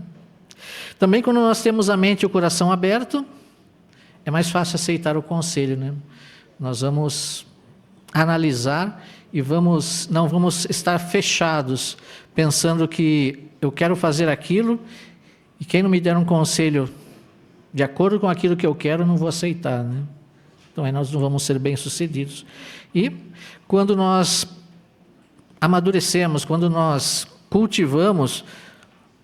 Também, quando nós temos a mente e o coração aberto, é mais fácil aceitar o conselho, né? Nós vamos analisar e não vamos estar fechados, pensando que eu quero fazer aquilo e quem não me der um conselho de acordo com aquilo que eu quero, eu não vou aceitar, né? Então, aí nós não vamos ser bem-sucedidos. E quando nós amadurecemos, quando nós cultivamos,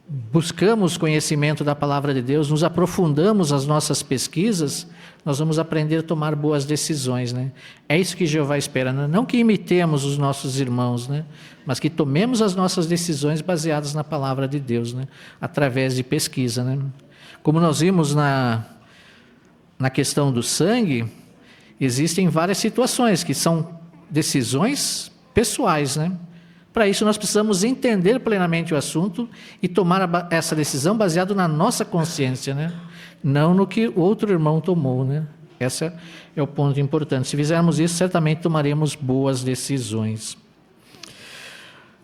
buscamos conhecimento da palavra de Deus, nos aprofundamos nas nossas pesquisas, nós vamos aprender a tomar boas decisões, né? É isso que Jeová espera, né? Não que imitemos os nossos irmãos, né? Mas que tomemos as nossas decisões baseadas na palavra de Deus, né? Através de pesquisa, né? Como nós vimos na questão do sangue, existem várias situações que são decisões pessoais, né? Para isso nós precisamos entender plenamente o assunto e tomar essa decisão baseado na nossa consciência, né? Não no que o outro irmão tomou, né? Esse é o ponto importante. Se fizermos isso, certamente tomaremos boas decisões.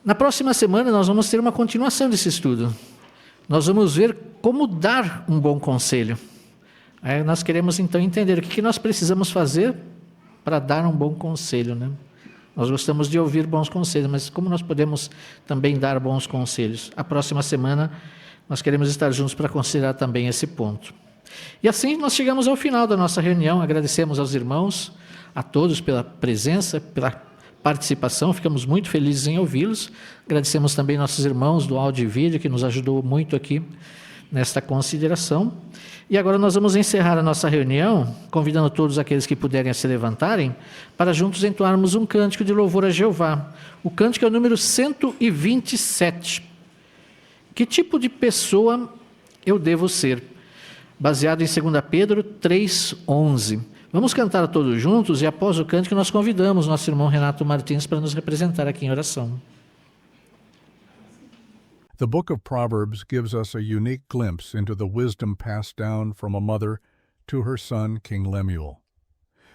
Na próxima semana nós vamos ter uma continuação desse estudo. Nós vamos ver como dar um bom conselho. Aí nós queremos então entender o que nós precisamos fazer para dar um bom conselho, né? Nós gostamos de ouvir bons conselhos, mas como nós podemos também dar bons conselhos? A próxima semana nós queremos estar juntos para considerar também esse ponto. E assim nós chegamos ao final da nossa reunião, agradecemos aos irmãos, a todos pela presença, pela participação, ficamos muito felizes em ouvi-los, agradecemos também nossos irmãos do áudio e vídeo, que nos ajudou muito aqui nesta consideração. E agora nós vamos encerrar a nossa reunião, convidando todos aqueles que puderem se levantarem, para juntos entoarmos um cântico de louvor a Jeová. O cântico é o número 127. Que tipo de pessoa eu devo ser. Baseado em 2 Pedro 3:11. Vamos cantar todos juntos e após o cântico nós convidamos nosso irmão Renato Martins para nos representar aqui em oração. The book of Proverbs gives us a unique glimpse into the wisdom passed down from a mother to her son, King Lemuel.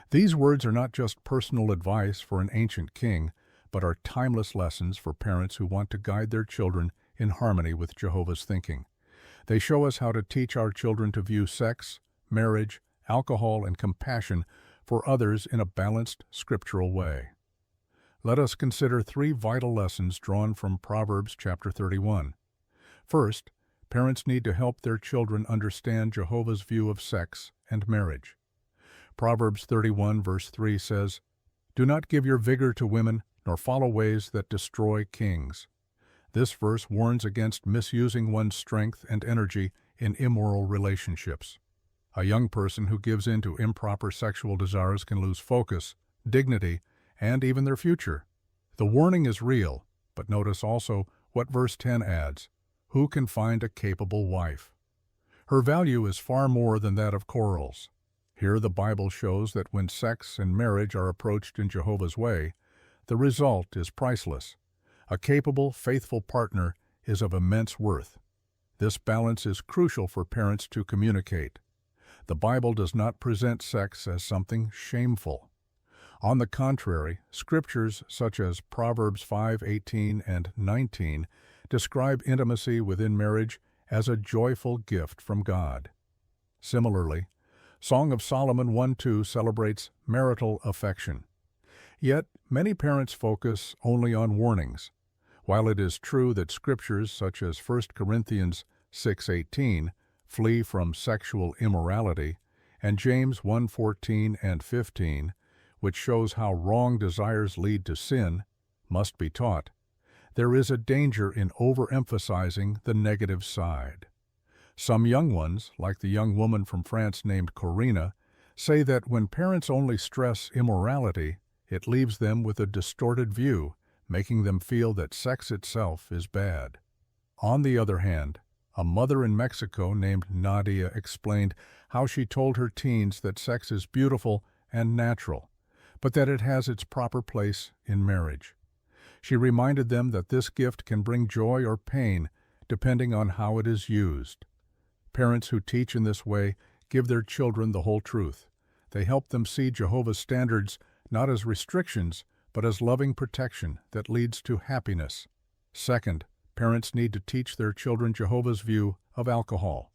These words are not just personal advice for an ancient king, but are timeless lessons for parents who want to guide their children in harmony with Jehovah's thinking. They show us how to teach our children to view sex, marriage, alcohol, and compassion for others in a balanced, scriptural way. Let us consider 3 vital lessons drawn from Proverbs chapter 31. First, parents need to help their children understand Jehovah's view of sex and marriage. Proverbs 31 verse 3 says, "Do not give your vigor to women, nor follow ways that destroy kings." This verse warns against misusing one's strength and energy in immoral relationships. A young person who gives in to improper sexual desires can lose focus, dignity, and even their future. The warning is real, but notice also what verse 10 adds, "Who can find a capable wife?" Her value is far more than that of corals. Here the Bible shows that when sex and marriage are approached in Jehovah's way, the result is priceless. A capable, faithful partner is of immense worth. This balance is crucial for parents to communicate. The Bible does not present sex as something shameful. On the contrary, scriptures such as Proverbs 5:18 and 19 describe intimacy within marriage as a joyful gift from God. Similarly, Song of Solomon 1:2 celebrates marital affection. Yet, many parents focus only on warnings. While it is true that scriptures such as 1 Corinthians 6:18, "Flee from sexual immorality," and James 1:14 and 15, which shows how wrong desires lead to sin, must be taught, there is a danger in overemphasizing the negative side. Some young ones, like the young woman from France named Corina, say that when parents only stress immorality, it leaves them with a distorted view, making them feel that sex itself is bad. On the other hand, a mother in Mexico named Nadia explained how she told her teens that sex is beautiful and natural, but that it has its proper place in marriage. She reminded them that this gift can bring joy or pain depending on how it is used. Parents who teach in this way give their children the whole truth. They help them see Jehovah's standards not as restrictions, but as loving protection that leads to happiness. Second, parents need to teach their children Jehovah's view of alcohol.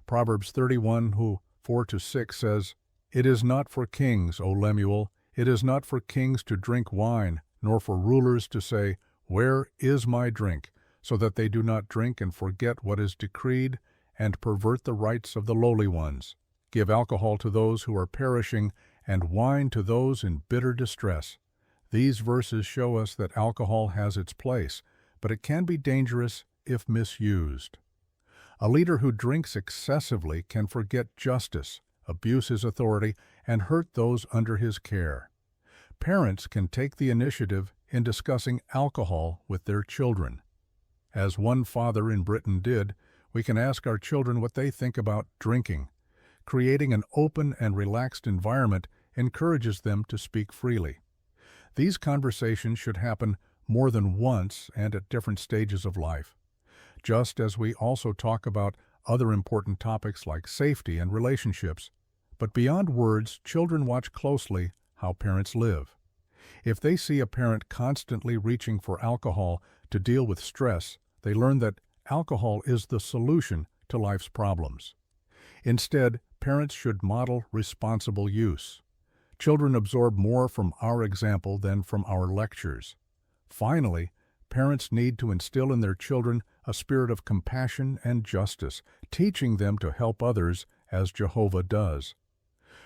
Proverbs 31:4-6 says, "It is not for kings, O Lemuel, it is not for kings to drink wine, nor for rulers to say, 'Where is my drink?' so that they do not drink and forget what is decreed, and pervert the rights of the lowly ones. Give alcohol to those who are perishing, and wine to those in bitter distress." These verses show us that alcohol has its place, but it can be dangerous if misused. A leader who drinks excessively can forget justice, abuse his authority, and hurt those under his care. Parents can take the initiative in discussing alcohol with their children. As one father in Britain did, we can ask our children what they think about drinking. Creating an open and relaxed environment encourages them to speak freely. These conversations should happen more than once and at different stages of life. Just as we also talk about other important topics like safety and relationships. But beyond words, children watch closely how parents live. If they see a parent constantly reaching for alcohol to deal with stress, they learn that alcohol is the solution to life's problems. Instead, parents should model responsible use. Children absorb more from our example than from our lectures. Finally, parents need to instill in their children a spirit of compassion and justice, teaching them to help others as Jehovah does.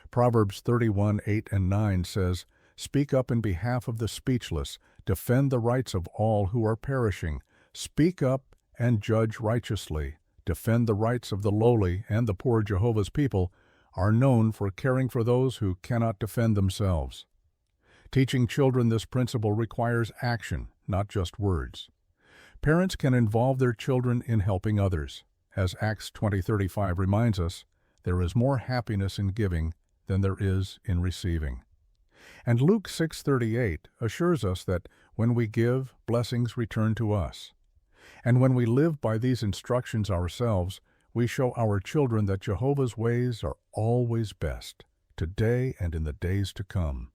Proverbs 31:8-9 says, "Speak up in behalf of the speechless, defend the rights of all who are perishing. Speak up and judge righteously. Defend the rights of the lowly, and the poor. Jehovah's people are known for caring for those who cannot defend themselves." Teaching children this principle requires action, not just words. Parents can involve their children in helping others. As Acts 20:35 reminds us, there is more happiness in giving than there is in receiving. And Luke 6:38 assures us that when we give, blessings return to us. And when we live by these instructions ourselves, we show our children that Jehovah's ways are always best, today and in the days to come.